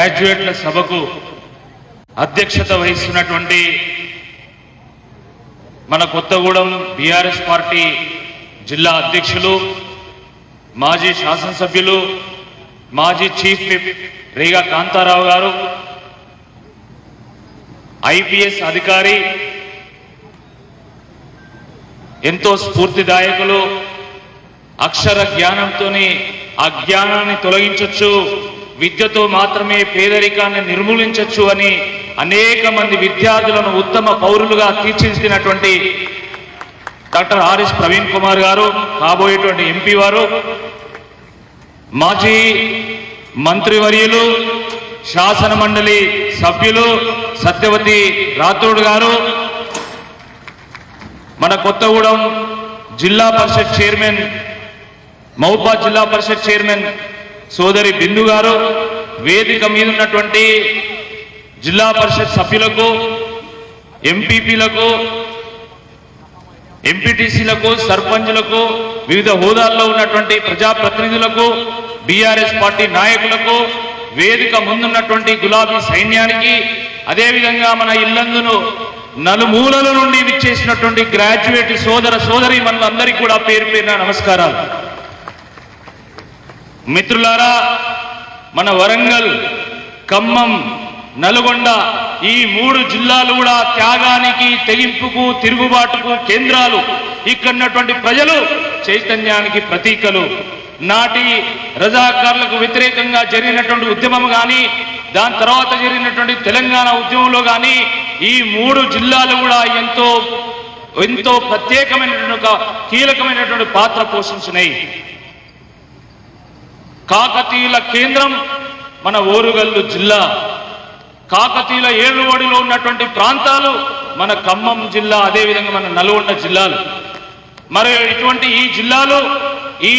గ్రాడ్యుయేట్ల సభకు అధ్యక్షత వహిస్తున్నటువంటి మన కొత్తగూడెం బీఆర్ఎస్ పార్టీ జిల్లా అధ్యక్షులు, మాజీ శాసనసభ్యులు, మాజీ చీఫ్ విప్ రేగా కాంతారావు గారు, ఐపీఎస్ అధికారి, ఎంతో స్ఫూర్తిదాయకులు, అక్షర జ్ఞానంతోనే అజ్ఞానాన్ని తొలగించవచ్చు, విద్యతో మాత్రమే పేదరికాన్ని నిర్మూలించవచ్చు అని అనేక మంది విద్యార్థులను ఉత్తమ పౌరులుగా తీర్చిదిద్దినటువంటి డాక్టర్ ఆర్ఎస్ ప్రవీణ్ కుమార్ గారు, కాబోయేటువంటి ఎంపీ వారు, మాజీ మంత్రివర్యులు, శాసన మండలి సభ్యులు సత్యవతి రాథోడ్ గారు, మన కొత్తగూడెం జిల్లా పరిషత్ చైర్మన్, మహబూబాబాద్ జిల్లా పరిషత్ చైర్మన్ సోదరి బిందు గారు, వేదిక మీద ఉన్నటువంటి జిల్లా పరిషత్ సభ్యులకు, ఎంపీపీలకు, ఎంపీటీసీలకు, సర్పంచులకు, వివిధ హోదాల్లో ఉన్నటువంటి ప్రజాప్రతినిధులకు, బీఆర్ఎస్ పార్టీ నాయకులకు, వేదిక ముందున్నటువంటి గులాబీ సైన్యానికి, అదేవిధంగా మన ఇల్లందును నలుమూలల నుండి విచ్చేసినటువంటి గ్రాడ్యుయేట్ సోదర సోదరి మనందరికీ కూడా పేరు పేరున నమస్కారాలు. మిత్రులారా, మన వరంగల్, ఖమ్మం, నల్గొండ ఈ 3 జిల్లాలు కూడా త్యాగానికి, తెగింపుకు, తిరుగుబాటుకు కేంద్రాలు. ఇక్కడున్నటువంటి ప్రజలు చైతన్యానికి ప్రతీకలు. నాటి రజాకార్లకు వ్యతిరేకంగా జరిగినటువంటి ఉద్యమం కానీ, దాని తర్వాత జరిగినటువంటి తెలంగాణ ఉద్యమంలో కానీ ఈ 3 జిల్లాలు కూడా ఎంతో ప్రత్యేకమైనటువంటి ఒక కీలకమైనటువంటి పాత్ర పోషించినాయి. కాకతీయుల కేంద్రం మన ఓరుగల్లు జిల్లా, కాకతీయుల ఏలుబడిలో ఉన్నటువంటి ప్రాంతాలు మన ఖమ్మం జిల్లా, అదేవిధంగా మన నల్గొండ జిల్లాలు. మరి ఇటువంటి ఈ జిల్లాలో ఈ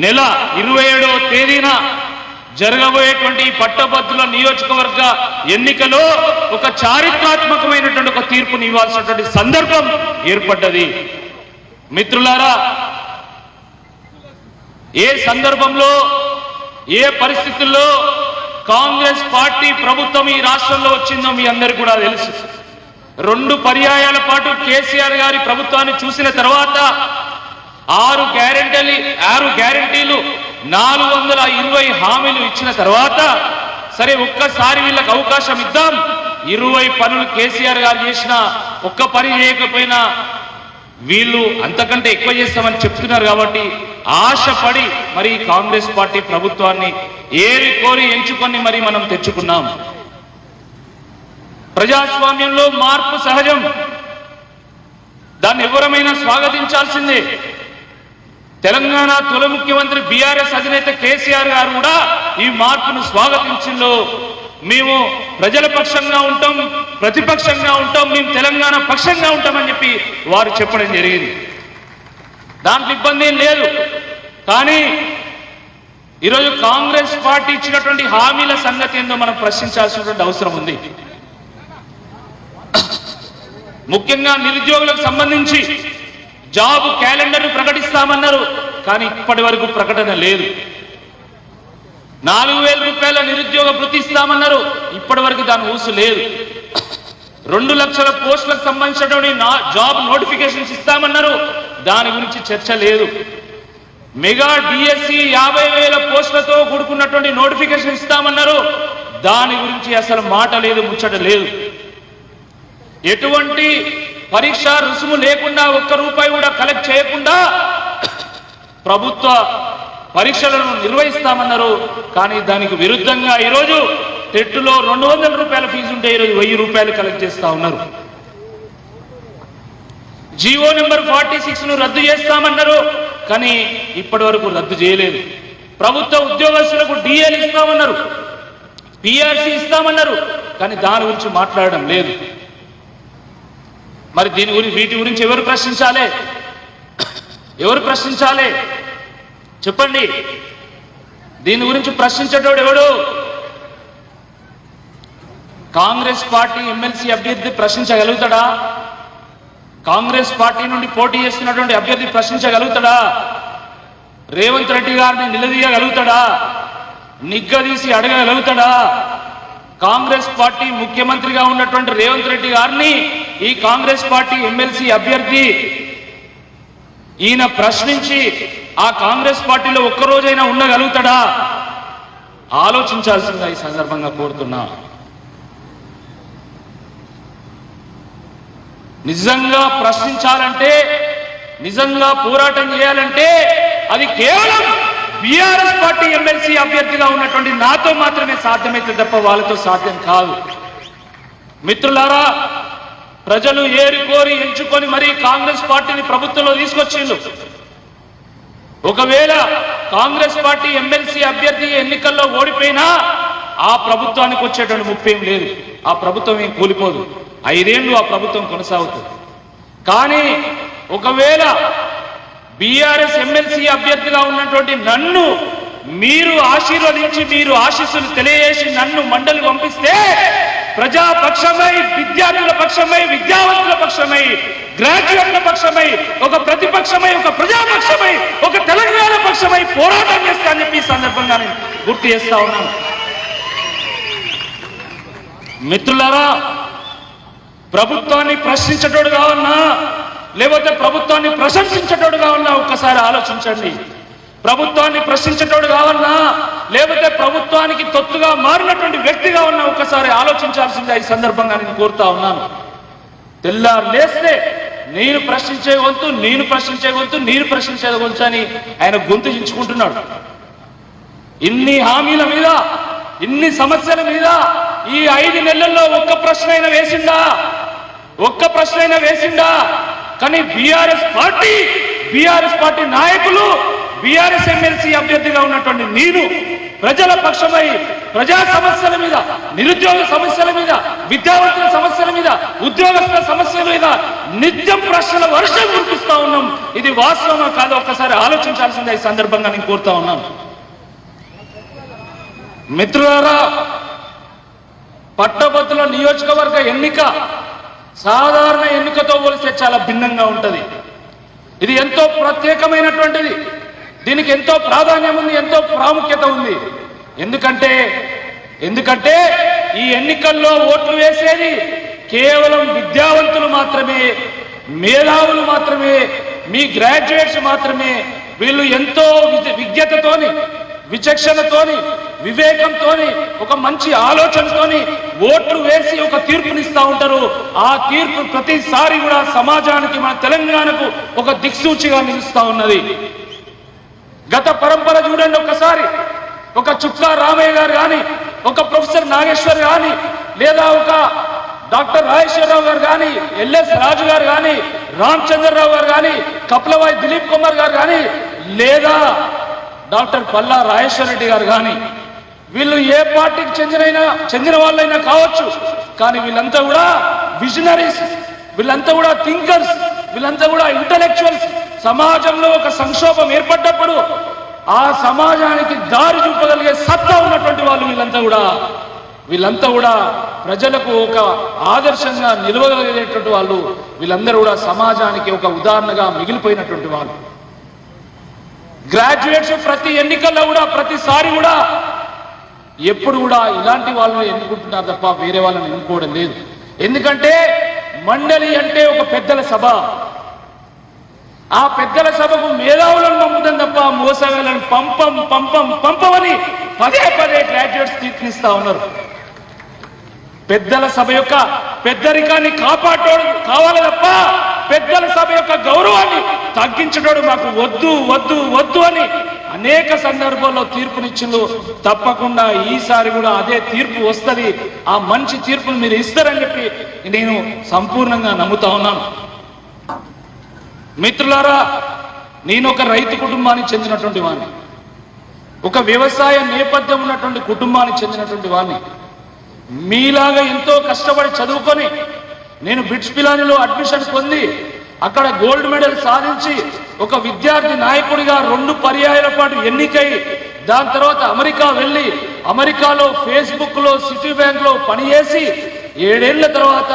నెల 27వ తేదీన జరగబోయేటువంటి పట్టభద్రుల నియోజకవర్గ ఎన్నికలో ఒక చారిత్రాత్మకమైనటువంటి ఒక తీర్పుని ఇవ్వాల్సినటువంటి సందర్భం ఏర్పడ్డది. మిత్రులారా, ఏ సందర్భంలో, ఏ పరిస్థితుల్లో కాంగ్రెస్ పార్టీ ప్రభుత్వం ఈ రాష్ట్రంలో వచ్చిందో మీ అందరికీ కూడా తెలుసు. 2 పర్యాయాల పాటు కేసీఆర్ గారి ప్రభుత్వాన్ని చూసిన తర్వాత 6 గ్యారెంటీలు 420 హామీలు ఇచ్చిన తర్వాత, సరే ఒక్కసారి వీళ్ళకి అవకాశం ఇద్దాం, 20 పనులు కేసీఆర్ గారు చేసిన, ఒక్క పని చేయకపోయినా వీళ్ళు అంతకంటే ఎక్కువ చేస్తామని చెప్తున్నారు కాబట్టి ఆశపడి మరి కాంగ్రెస్ పార్టీ ప్రభుత్వాన్ని ఏరి కోరి ఎంచుకొని మరి మనం తెచ్చుకున్నాం. ప్రజాస్వామ్యంలో మార్పు సహజం, దాన్ని ఎవరమైనా స్వాగతించాల్సిందే. తెలంగాణ తొలి ముఖ్యమంత్రి బీఆర్ఎస్ అధినేత కేసీఆర్ గారు కూడా ఈ మార్పును స్వాగతించిందో, మేము ప్రజల పక్షంగా ఉంటాం, ప్రతిపక్షంగా ఉంటాం, మేము తెలంగాణ పక్షంగా ఉంటామని చెప్పి వారు చెప్పడం జరిగింది. దాంట్లో ఇబ్బంది ఏం లేదు. కానీ ఈరోజు కాంగ్రెస్ పార్టీ ఇచ్చినటువంటి హామీల సంగతి ఏందో మనం ప్రశ్నించాల్సినటువంటి అవసరం ఉంది. ముఖ్యంగా నిరుద్యోగులకు సంబంధించి జాబ్ క్యాలెండర్ ప్రకటిస్తామన్నారు, కానీ ఇప్పటి వరకు ప్రకటన లేదు. 4,000 రూపాయల నిరుద్యోగ భృతి ఇస్తామన్నారు, ఇప్పటి వరకు దాని ఊసు లేదు. 2 లక్షల పోస్టులకు సంబంధించినటువంటి జాబ్ నోటిఫికేషన్స్ ఇస్తామన్నారు, దాని గురించి చర్చ లేదు. మెగా డిఎస్సి 50,000 పోస్టులతో కూడుకున్నటువంటి నోటిఫికేషన్ ఇస్తామన్నారు, దాని గురించి అసలు మాట లేదు, ముచ్చట లేదు. ఎటువంటి పరీక్ష రుసుము లేకుండా, 1 రూపాయి కూడా కలెక్ట్ చేయకుండా ప్రభుత్వ పరీక్షలను నిర్వహిస్తామన్నారు, కానీ దానికి విరుద్ధంగా ఈరోజు టెట్లో 200 రూపాయల ఫీజు ఉంటే ఈరోజు 1000 రూపాయలు కలెక్ట్ చేస్తా ఉన్నారు. జీవో నెంబర్ 46ను రద్దు చేస్తామన్నారు, కానీ ఇప్పటి వరకు రద్దు చేయలేదు. ప్రభుత్వ ఉద్యోగస్తులకు డిఏలు ఇస్తామన్నారు, పిఆర్సీ ఇస్తామన్నారు, కానీ దాని గురించి మాట్లాడడం లేదు. మరి వీటి గురించి ఎవరు ప్రశ్నించాలి? ఎవరు ప్రశ్నించాలి చెప్పండి? దీని గురించి ప్రశ్నించేటోడు ఎవడు? కాంగ్రెస్ పార్టీ ఎమ్మెల్సీ అభ్యర్థి ప్రశ్నించగలుగుతాడా? కాంగ్రెస్ పార్టీ నుండి పోటీ చేస్తున్నటువంటి అభ్యర్థి ప్రశ్నించగలుగుతాడా? రేవంత్ రెడ్డి గారిని నిలదీయగలుగుతాడా? నిగ్గదీసి అడగగలుగుతాడా? కాంగ్రెస్ పార్టీ ముఖ్యమంత్రిగా ఉన్నటువంటి రేవంత్ రెడ్డి గారిని ఈ కాంగ్రెస్ పార్టీ ఎమ్మెల్సీ అభ్యర్థి ఈయన ప్రశ్నించి ఆ కాంగ్రెస్ పార్టీలో ఒక్కరోజైనా ఉండగలుగుతాడా? ఆలోచించాల్సిందిగా ఈ సందర్భంగా కోరుతున్నా. నిజంగా ప్రశ్నించాలంటే, నిజంగా పోరాటం చేయాలంటే అది కేవలం బీఆర్ఎస్ పార్టీ ఎమ్మెల్సీ అభ్యర్థిగా ఉన్నటువంటి నాతో మాత్రమే సాధ్యమైతే తప్ప వాళ్ళతో సాధ్యం కాదు. మిత్రులారా, ప్రజలు ఏరి కోరి ఎంచుకొని మరీ కాంగ్రెస్ పార్టీని ప్రభుత్వంలో తీసుకొచ్చిండు. ఒకవేళ కాంగ్రెస్ పార్టీ ఎమ్మెల్సీ అభ్యర్థి ఎన్నికల్లో ఓడిపోయినా ఆ ప్రభుత్వానికి వచ్చేటువంటి ముప్పేం లేదు. ఆ ప్రభుత్వం ఏం కూలిపోదు, 5 ఏళ్ళు ఆ ప్రభుత్వం కొనసాగుతుంది. కానీ ఒకవేళ బీఆర్ఎస్ ఎమ్మెల్సీ అభ్యర్థిగా ఉన్నటువంటి నన్ను మీరు ఆశీర్వదించి, మీరు ఆశీస్సులు తెలియజేసి నన్ను మండలి పంపిస్తే ప్రజాపక్షమై, విద్యార్థుల పక్షమై, విద్యావంతుల పక్షమై, గ్రాడ్యుయేట్ల పక్షమై, ఒక ప్రతిపక్షమై, ఒక ప్రజాపక్షమై, ఒక తెలంగాణ పక్షమై పోరాటం చేస్తా అని చెప్పి ఈ సందర్భంగా నేను గుర్తు చేస్తా ఉన్నాను. మిత్రులారా, ప్రభుత్వాన్ని ప్రశ్నించేటోడు కావన్నా లేకపోతే ప్రభుత్వాన్ని ప్రశంసించేటోడు కావన్నా ఒక్కసారి ఆలోచించండి. ప్రభుత్వాన్ని ప్రశ్నించేటోడు కావన్నా లేకపోతే ప్రభుత్వానికి తొత్తుగా మారినటువంటి వ్యక్తిగా ఉన్నా ఒక్కసారి ఆలోచించాల్సిందే ఈ సందర్భంగా నేను కోరుతా ఉన్నాను. తెల్లారు లేస్తే నేను ప్రశ్నించే గొంతు, నేను ప్రశ్నించే గొంతు, నేను ప్రశ్నించే గొంతు అని ఆయన గొంతు చించుకుంటున్నాడు. ఇన్ని హామీల మీద, ఇన్ని సమస్యల మీద ఈ 5 నెలల్లో ఒక్క ప్రశ్న అయినా వేసిందా? ఒక్క ప్రశ్న అయినా వేసిందా? కానీ బీఆర్ఎస్ పార్టీ నాయకులు, బీఆర్ఎస్ ఎమ్మెల్సీ అభ్యర్థిగా ఉన్నటువంటి నేను ప్రజల పక్షమై, ప్రజా సమస్యల మీద, నిరుద్యోగ సమస్యల మీద, విద్యావంతుల సమస్యల మీద, ఉద్యోగస్తుల సమస్యల మీద నిత్యం ప్రశ్నల వర్షం కురిపిస్తా ఉన్నాం. ఇది వాస్తవమా కాదో ఒక్కసారి ఆలోచించాల్సిందే ఈ సందర్భంగా నేను కోరుతా ఉన్నాను. మిత్రులారా, పట్టభద్రుల నియోజకవర్గ ఎన్నిక సాధారణ ఎన్నికతో పోలిస్తే చాలా భిన్నంగా ఉంటది. ఇది ఎంతో ప్రత్యేకమైనటువంటిది. దీనికి ఎంతో ప్రాధాన్యం ఉంది, ఎంతో ప్రాముఖ్యత ఉంది. ఎందుకంటే ఈ ఎన్నికల్లో ఓట్లు వేసేది కేవలం విద్యావంతులు మాత్రమే, మేధావులు మాత్రమే, మీ గ్రాడ్యుయేట్స్ మాత్రమే. వీళ్ళు ఎంతో విజ్ఞతతోని, విచక్షణతోని, వివేకంతోని, ఒక మంచి ఆలోచనతోని ఓట్లు వేసి ఒక తీర్పునిస్తా ఉంటారు. ఆ తీర్పు ప్రతిసారి కూడా సమాజానికి, మన తెలంగాణకు ఒక దిక్సూచిగా నిలుస్తా ఉన్నది. గత పరంపర చూడండి ఒక్కసారి. ఒక చుక్కా రామయ్య గారు కానీ, ఒక ప్రొఫెసర్ నాగేశ్వర్ కానీ, లేదా ఒక డాక్టర్ రాజేశ్వరరావు గారు కానీ, ఎల్ఎస్ రాజు గారు కానీ, రామచంద్రరావు గారు కానీ, కపిలవాయి దిలీప్ కుమార్ గారు కానీ, లేదా డాక్టర్ పల్లా రాజేశ్వర రెడ్డి గారు కానీ, వీళ్ళు ఏ పార్టీకి చెందిన వాళ్ళైనా కావచ్చు. కానీ వీళ్ళంతా కూడా విజనరీస్, వీళ్ళంతా కూడా థింకర్స్, వీళ్ళంతా కూడా ఇంటలెక్చువల్స్. సమాజంలో ఒక సంక్షోభం ఏర్పడ్డప్పుడు ఆ సమాజానికి దారి చూపగలిగే సత్తా ఉన్నటువంటి వాళ్ళు వీళ్ళంతా కూడా ప్రజలకు ఒక ఆదర్శంగా నిలవగలిగేటువంటి వాళ్ళు. వీళ్ళందరూ కూడా సమాజానికి ఒక ఉదాహరణగా మిగిలిపోయినటువంటి వాళ్ళు. గ్రాడ్యుయేట్స్ ప్రతి ఎన్నికల్లో కూడా, ప్రతిసారి కూడా, ఎప్పుడు కూడా ఇలాంటి వాళ్ళని ఎన్నుకుంటున్నారు తప్ప వేరే వాళ్ళని ఎన్నుకోవడం లేదు. ఎందుకంటే మండలి అంటే ఒక పెద్దల సభ. ఆ పెద్దల సభకు మేధావులను పంపుతాం తప్ప మోసగాళ్ళని పంపమని పదే గ్రాడ్యుయేట్స్ తీర్పునిస్తా ఉన్నారు. పెద్దల సభ యొక్క పెద్దరికాన్ని కాపాడటోడు కావాలి తప్ప పెద్దల సభ యొక్క గౌరవాన్ని తగ్గించటోడు మాకు వద్దు అని అనేక సందర్భాల్లో తీర్పునిచ్చిండు. తప్పకుండా ఈసారి కూడా అదే తీర్పు వస్తుంది. ఆ మంచి తీర్పును మీరు ఇస్తారని చెప్పి నేను సంపూర్ణంగా నమ్ముతా ఉన్నాను. మిత్రులారా, నేను ఒక రైతు కుటుంబానికి చెందినటువంటి వాడిని, ఒక వ్యవసాయ నేపథ్యం ఉన్నటువంటి కుటుంబానికి చెందినటువంటి వాడిని. మీలాగా ఎంతో కష్టపడి చదువుకొని నేను బిట్స్ పిలానిలో అడ్మిషన్ పొంది అక్కడ గోల్డ్ మెడల్ సాధించి ఒక విద్యార్థి నాయకుడిగా 2 పర్యాయాల పాటు ఎన్నికై దాని తర్వాత అమెరికా వెళ్ళి అమెరికాలో ఫేస్బుక్ లో సిటీ బ్యాంక్ లో పనిచేసి 7 ఏళ్ల తర్వాత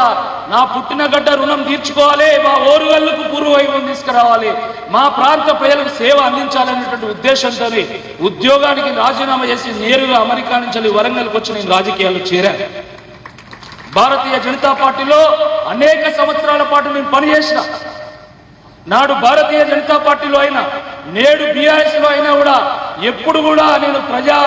నా పుట్టిన గడ్డ రుణం తీర్చుకోవాలి, మా ఓరుగల్లుకు పూర్వవైభవం తీసుకురావాలి, మా ప్రాంత ప్రజలకు సేవ అందించాలనేటువంటి ఉద్దేశంతో ఉద్యోగానికి రాజీనామా చేసి నేరుగా అమెరికా నుంచి వరంగల్కి వచ్చి నేను రాజకీయాల్లో చేరాను. భారతీయ జనతా పార్టీలో అనేక సంవత్సరాల పాటు నేను పనిచేసిన. నాడు భారతీయ జనతా పార్టీలో అయినా నేడు బీఆర్ఎస్ లో అయినా కూడా ఎప్పుడు కూడా నేను ప్రజా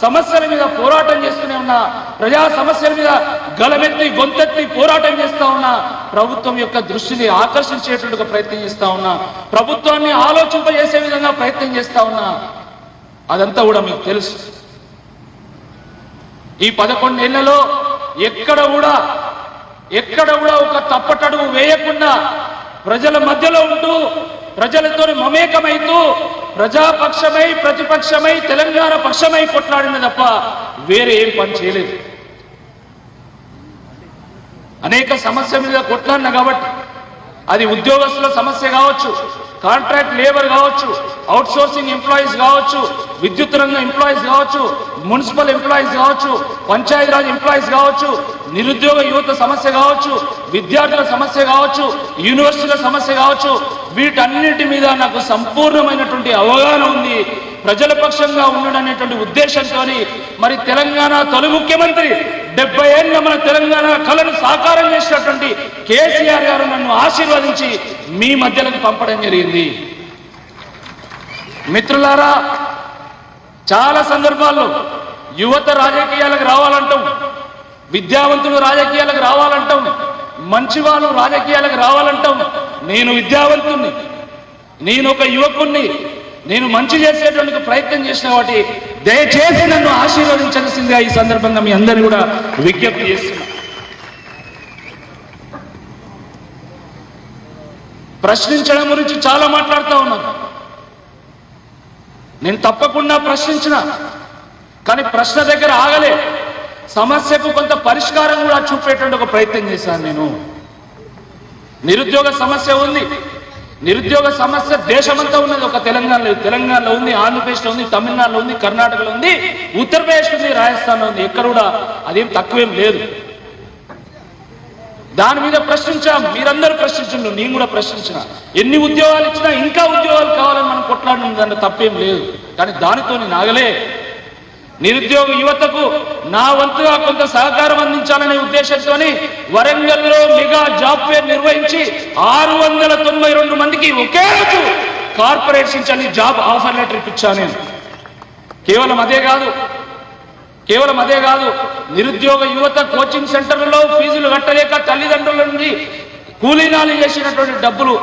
సమస్యల మీద పోరాటం చేస్తూనే ఉన్నా. ప్రజా సమస్యల మీద గలమెత్తి గొంతెత్తి పోరాటం చేస్తా ఉన్నా. ప్రభుత్వం యొక్క దృష్టిని ఆకర్షించేటట్టుగా ప్రయత్నం చేస్తా ఉన్నా. ప్రభుత్వాన్ని ఆలోచింపజేసే విధంగా ప్రయత్నం చేస్తా ఉన్నా. అదంతా కూడా మీకు తెలుసు. ఈ 11 ఏళ్లలో ఎక్కడ కూడా ఒక తప్పటడుగు వేయకుండా ప్రజల మధ్యలో ఉంటూ ప్రజలతో మమేకమైతూ ప్రజాపక్షమై ప్రతిపక్షమై తెలంగాణ పక్షమై కొట్లాడిన తప్ప వేరే ఏం పని చేయలేదు. అనేక సమస్య మీద కొట్లాడిన కాబట్టి అది ఉద్యోగస్తుల సమస్య కావచ్చు, కాంట్రాక్ట్ లేబర్ కావచ్చు, అవుట్ సోర్సింగ్ ఎంప్లాయీస్ కావచ్చు, విద్యుత్ రంగ ఎంప్లాయీస్ కావచ్చు, మున్సిపల్ ఎంప్లాయీస్ కావచ్చు, పంచాయతీరాజ్ ఎంప్లాయీస్ కావచ్చు, నిరుద్యోగ యువత సమస్య కావచ్చు, విద్యార్థుల సమస్య కావచ్చు, యూనివర్సిటీల సమస్య కావచ్చు, వీటన్నిటి మీద నాకు సంపూర్ణమైనటువంటి అవగాహన ఉంది. ప్రజల పక్షంగా ఉండడనేటువంటి ఉద్దేశంతో మరి తెలంగాణ తొలి ముఖ్యమంత్రి 70 ఏళ్ళ మన తెలంగాణ కళను సాకారం చేసినటువంటి కేసీఆర్ గారు నన్ను ఆశీర్వదించి మీ మధ్యలోకి పంపడం జరిగింది. మిత్రులారా, చాలా సందర్భాల్లో యువత రాజకీయాలకు రావాలంటాం, విద్యావంతులు రాజకీయాలకు రావాలంటాం, మంచి వాళ్ళు రాజకీయాలకు రావాలంటాం. నేను విద్యావంతుణ్ణి, నేను ఒక యువకుణ్ణి, నేను మంచి చేసేటువంటి ప్రయత్నం చేసిన వాటి దయచేసి నన్ను ఆశీర్వదించాల్సిందిగా ఈ సందర్భంగా మీ అందరినీ కూడా విజ్ఞప్తి చేస్తున్నా. ప్రశ్నించడం గురించి చాలా మాట్లాడుతూ ఉన్నాను. నేను తప్పకుండా ప్రశ్నించిన, కానీ ప్రశ్న దగ్గర ఆగలే. సమస్యకు కొంత పరిష్కారం కూడా చూపేటువంటి ఒక ప్రయత్నం చేశాను. నేను నిరుద్యోగ సమస్య ఉంది. నిరుద్యోగ సమస్య దేశమంతా ఉన్నది. ఒక తెలంగాణలో ఉంది, ఆంధ్రప్రదేశ్లో ఉంది, తమిళనాడులో ఉంది, కర్ణాటకలో ఉంది, ఉత్తరప్రదేశ్ ఉంది, రాజస్థాన్లో ఉంది. ఎక్కడ కూడా అదేం తక్కువేం లేదు. దాని మీద ప్రశ్నించాం, మీరందరూ ప్రశ్నించండి, నేను కూడా ప్రశ్నించిన. ఎన్ని ఉద్యోగాలు ఇచ్చినా ఇంకా ఉద్యోగాలు కావాలని మనం కొట్లాడిన దాంట్లో తప్పేం లేదు. కానీ దానితో నేను ఆగలే. నిరుద్యోగ యువతకు నా వంతుగా కొంత సహకారం అందించాలనే ఉద్దేశంతో వరంగల్లో మెగా జాబ్ ఫేర్ నిర్వహించి 692 మందికి ఒకే రోజు కార్పొరేట్స్ నుంచి జాబ్ ఆఫర్ లెటర్ ఇప్పించాను నేను. కేవలం అదే కాదు, నిరుద్యోగ యువత కోచింగ్ సెంటర్లలో ఫీజులు కట్టలేక తల్లిదండ్రుల నుండి కూలీనాలు చేసినటువంటి డబ్బులు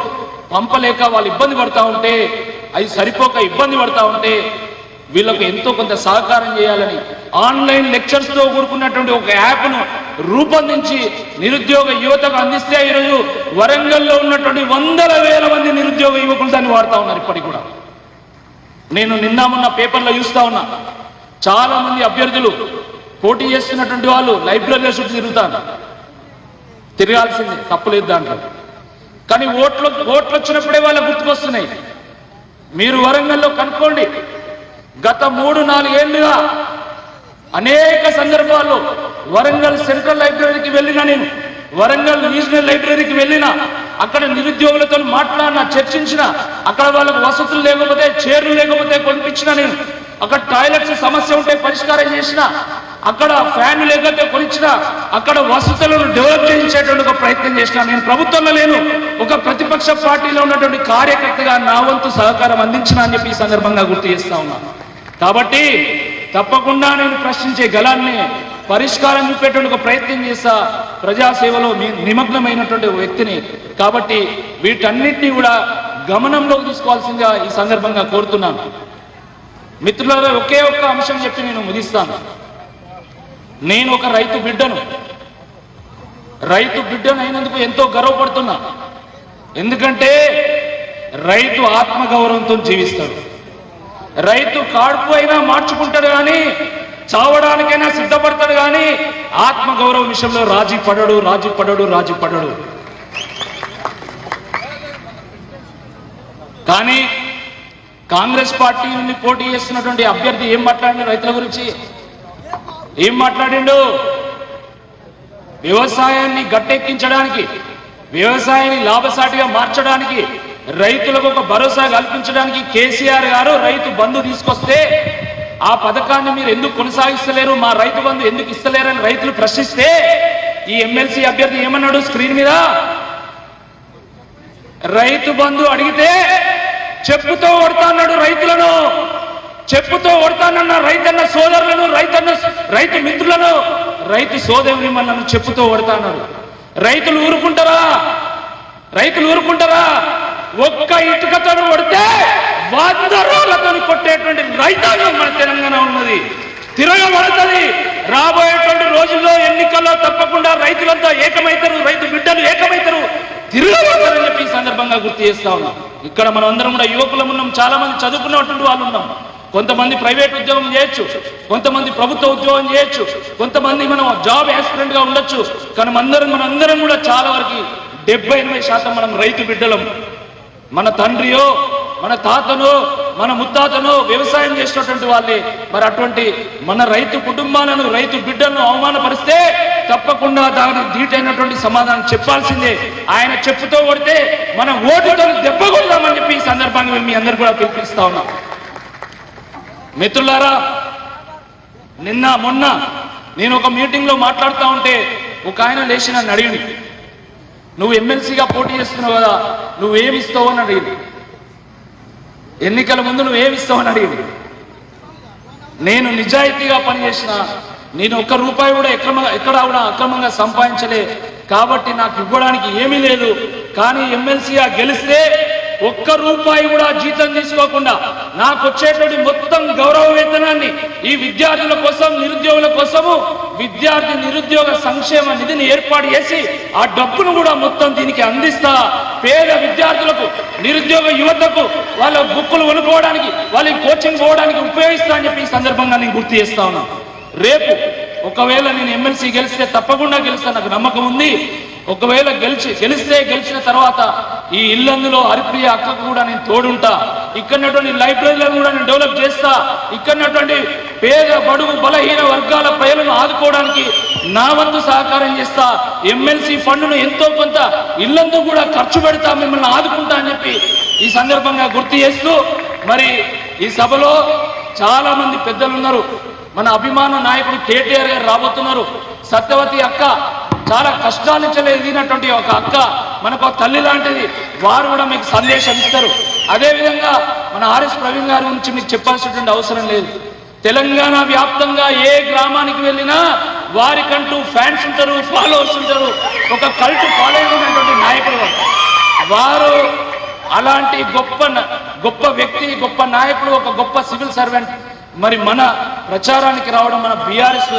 పంపలేక వాళ్ళు ఇబ్బంది పడతా ఉంటే, అది సరిపోక ఇబ్బంది పడతా ఉంటే వీళ్ళకు ఎంతో కొంత సహకారం చేయాలని ఆన్లైన్ లెక్చర్స్ తో కూడుకున్నటువంటి ఒక యాప్ను రూపొందించి నిరుద్యోగ యువతకు అందిస్తే ఈరోజు వరంగల్లో ఉన్నటువంటి 100,000 మంది నిరుద్యోగ యువకులు దాన్ని వాడుతూ ఉన్నారు. ఇప్పటికి కూడా నేను నిన్న మొన్న పేపర్లో చూస్తా ఉన్నా, చాలా మంది అభ్యర్థులు పోటీ చేస్తున్నటువంటి వాళ్ళు లైబ్రరీలో చుట్టూ తిరగాల్సిందే, తప్పులేదు దాంట్లో. కానీ ఓట్లు వచ్చినప్పుడే వాళ్ళ గుర్తుకొస్తున్నాయి. మీరు వరంగల్లో కనుక్కోండి, గత 3-4 ఏళ్లుగా అనేక సందర్భాల్లో వరంగల్ సెంట్రల్ లైబ్రరీకి వెళ్ళినా, నేను వరంగల్ రీజనల్ లైబ్రరీకి వెళ్ళినా, అక్కడ నిరుద్యోగులతో మాట్లాడినా, చర్చించిన, అక్కడ వాళ్ళకు వసతులు లేకపోతే, చైర్లు లేకపోతే కొనిపించిన, నేను అక్కడ టాయిలెట్స్ సమస్య ఉంటే పరిష్కారం చేసిన, అక్కడ ఫ్యాన్ లేకపోతే కొనిచ్చిన, అక్కడ వసతులను డెవలప్ చేయించేటువంటి ఒక ప్రయత్నం చేసిన. నేను ప్రభుత్వంలో లేను, ఒక ప్రతిపక్ష పార్టీలో ఉన్నటువంటి కార్యకర్తగా నా వంతు సహకారం అందించిన అని చెప్పి ఈ సందర్భంగా గుర్తు చేస్తా ఉన్నాను. కాబట్టి తప్పకుండా నేను ప్రశ్నించే గలాన్ని పరిష్కారం చూపేటువంటి ఒక ప్రయత్నం చేస్తా. ప్రజాసేవలో నిమగ్నమైనటువంటి వ్యక్తిని. కాబట్టి వీటన్నిటినీ కూడా గమనంలోకి తీసుకోవాల్సిందిగా ఈ సందర్భంగా కోరుతున్నాను. మిత్రులారా, ఒకే ఒక్క అంశం చెప్పి నేను ముగిస్తాను. నేను ఒక రైతు బిడ్డను అయినందుకు ఎంతో గర్వపడుతున్నా. ఎందుకంటే రైతు ఆత్మగౌరవంతో జీవిస్తాడు. రైతు కాడుపు అయినా మార్చుకుంటాడు, కానీ చావడానికైనా సిద్ధపడతాడు, కానీ ఆత్మగౌరవం విషయంలో రాజీ పడడు. కానీ కాంగ్రెస్ పార్టీ నుండి పోటీ చేస్తున్నటువంటి అభ్యర్థి ఏం మాట్లాడిండు? రైతుల గురించి ఏం మాట్లాడిండు? వ్యవసాయాన్ని గట్టెక్కించడానికి, వ్యవసాయాన్ని లాభసాటిగా మార్చడానికి, రైతులకు ఒక భరోసా కల్పించడానికి కేసీఆర్ గారు రైతు బంధు తీసుకొస్తే ఆ పథకాన్ని మీరు ఎందుకు కొనసాగిస్తలేరు, మా రైతు బంధు ఎందుకు ఇస్తలేరని రైతులు ప్రశ్నిస్తే ఈ ఎమ్మెల్సీ అభ్యర్థి ఏమన్నాడు స్క్రీన్ మీద? రైతు బంధు అడిగితే చెప్పుతో కొడతాన్నాడు రైతులను, చెప్పుతో కొడతానన్న రైతన్న సోదరులను, రైతు మిత్రులను, రైతు సోదరుని మనల్ని చెప్పుతో కొడతాన్నారు. రైతులు ఊరుకుంటారా? రైతులు ఊరుకుంటారా? ఒక్క ఇటుకతో కొడితే 100 రోజులతో కొట్టేటువంటి రైతాంగం మన తెలంగాణ ఉన్నది, తిరగబడుతుంది. రాబోయేటువంటి రోజుల్లో ఎన్నికల్లో తప్పకుండా రైతులంతా ఏకమైతారు, రైతు బిడ్డలు ఏకమైతారు, తిరగబడతారని చెప్పి ఈ సందర్భంగా గుర్తు చేస్తా ఉన్నాం. ఇక్కడ మనం అందరం కూడా యువకులం ఉన్నాం, చాలా మంది చదువుకున్నటువంటి వాళ్ళు ఉన్నాం. కొంతమంది ప్రైవేట్ ఉద్యోగం చేయొచ్చు, కొంతమంది ప్రభుత్వ ఉద్యోగం చేయొచ్చు, కొంతమంది మనం జాబ్ యాస్పిరెంట్ గా ఉండొచ్చు. కానీ మనందరం కూడా చాలా వరకు 70-80% మనం రైతు బిడ్డలం. మన తండ్రియో, మన తాతనో, మన ముత్తాతనో వ్యవసాయం చేసినటువంటి వాళ్ళే. మరి అటువంటి మన రైతు కుటుంబాలను, రైతు బిడ్డలను అవమానపరిస్తే తప్పకుండా దానికి ధీటైనటువంటి సమాధానం చెప్పాల్సిందే. ఆయన చెప్పుతో కొడితే మనం ఓటుతో దెబ్బ కొడదామని చెప్పి ఈ సందర్భంగా మీ అందరు కూడా పిలిపిస్తా ఉన్నాం. మిత్రులారా, నిన్న మొన్న నేను ఒక మీటింగ్ లో మాట్లాడుతూ ఉంటే ఒక ఆయన లేచి నన్ను అడిగింది, నువ్వు ఎమ్మెల్సీగా పోటీ చేస్తున్నావు కదా, నువ్వేమిస్తావు అని అడిగింది. ఎన్నికల ముందు నువ్వేమిస్తావు అని అడిగింది. నేను నిజాయితీగా పనిచేసిన, నేను ఒక్క రూపాయి కూడా ఎక్కడా కూడా అక్రమంగా సంపాదించలే, కాబట్టి నాకు ఇవ్వడానికి ఏమీ లేదు. కానీ ఎమ్మెల్సీగా గెలిస్తే ఒక్క రూపాయి కూడా జీతం తీసుకోకుండా నాకు వచ్చేటువంటి మొత్తం గౌరవ వేతనాన్ని ఈ విద్యార్థుల కోసం, నిరుద్యోగుల కోసము విద్యార్థి నిరుద్యోగ సంక్షేమ నిధిని ఏర్పాటు చేసి ఆ డబ్బును కూడా మొత్తం దీనికి అందిస్తా. పేద విద్యార్థులకు, నిరుద్యోగ యువతకు వాళ్ళ బుక్కులు కొనుక్కోవడానికి, వాళ్ళకి కోచింగ్ పోవడానికి ఉపయోగిస్తా అని చెప్పి ఈ సందర్భంగా నేను గుర్తు చేస్తా ఉన్నాను. రేపు ఒకవేళ నేను ఎమ్మెల్సీ గెలిస్తే, తప్పకుండా గెలుస్తా, నాకు నమ్మకం ఉంది. ఒకవేళ గెలిచిన తర్వాత ఈ ఇల్లందులో హరిప్రియ అక్కకు కూడా నేను తోడుంటా. ఇక్కడటువంటి లైబ్రరీలను కూడా నేను డెవలప్ చేస్తా. ఇక్కడటువంటి పేద, బడుగు, బలహీన వర్గాల ప్రజలను ఆదుకోవడానికి నా వంతు సహకారం చేస్తా. ఎమ్మెల్సీ ఫండ్ను ఎంతో కొంత ఇల్లందు కూడా ఖర్చు పెడతా, మిమ్మల్ని ఆదుకుంటా అని చెప్పి ఈ సందర్భంగా గుర్తు చేస్తూ, మరి ఈ సభలో చాలా మంది పెద్దలు ఉన్నారు. మన అభిమాన నాయకుడు కేటీఆర్ గారు రాబోతున్నారు. సత్యవతి అక్క చాలా కష్టాల నుంచి ఎదిగినటువంటి ఒక అక్క, మనకు తల్లి లాంటిది. వారు కూడా మీకు సందేశం ఇస్తారు. అదేవిధంగా మన ఆర్ఎస్ ప్రవీణ్ గారి గురించి మీకు చెప్పాల్సినటువంటి అవసరం లేదు. తెలంగాణ వ్యాప్తంగా ఏ గ్రామానికి వెళ్ళినా వారికంటూ ఫ్యాన్స్ ఉంటారు, ఫాలోవర్స్ ఉంటారు. ఒక కల్ట్ ఫాలోయింగ్ ఉన్నటువంటి నాయకులు వారు. అలాంటి గొప్ప వ్యక్తి, గొప్ప నాయకుడు, ఒక గొప్ప సివిల్ సర్వెంట్ మరి మన ప్రచారానికి రావడం, మన బీఆర్ఎస్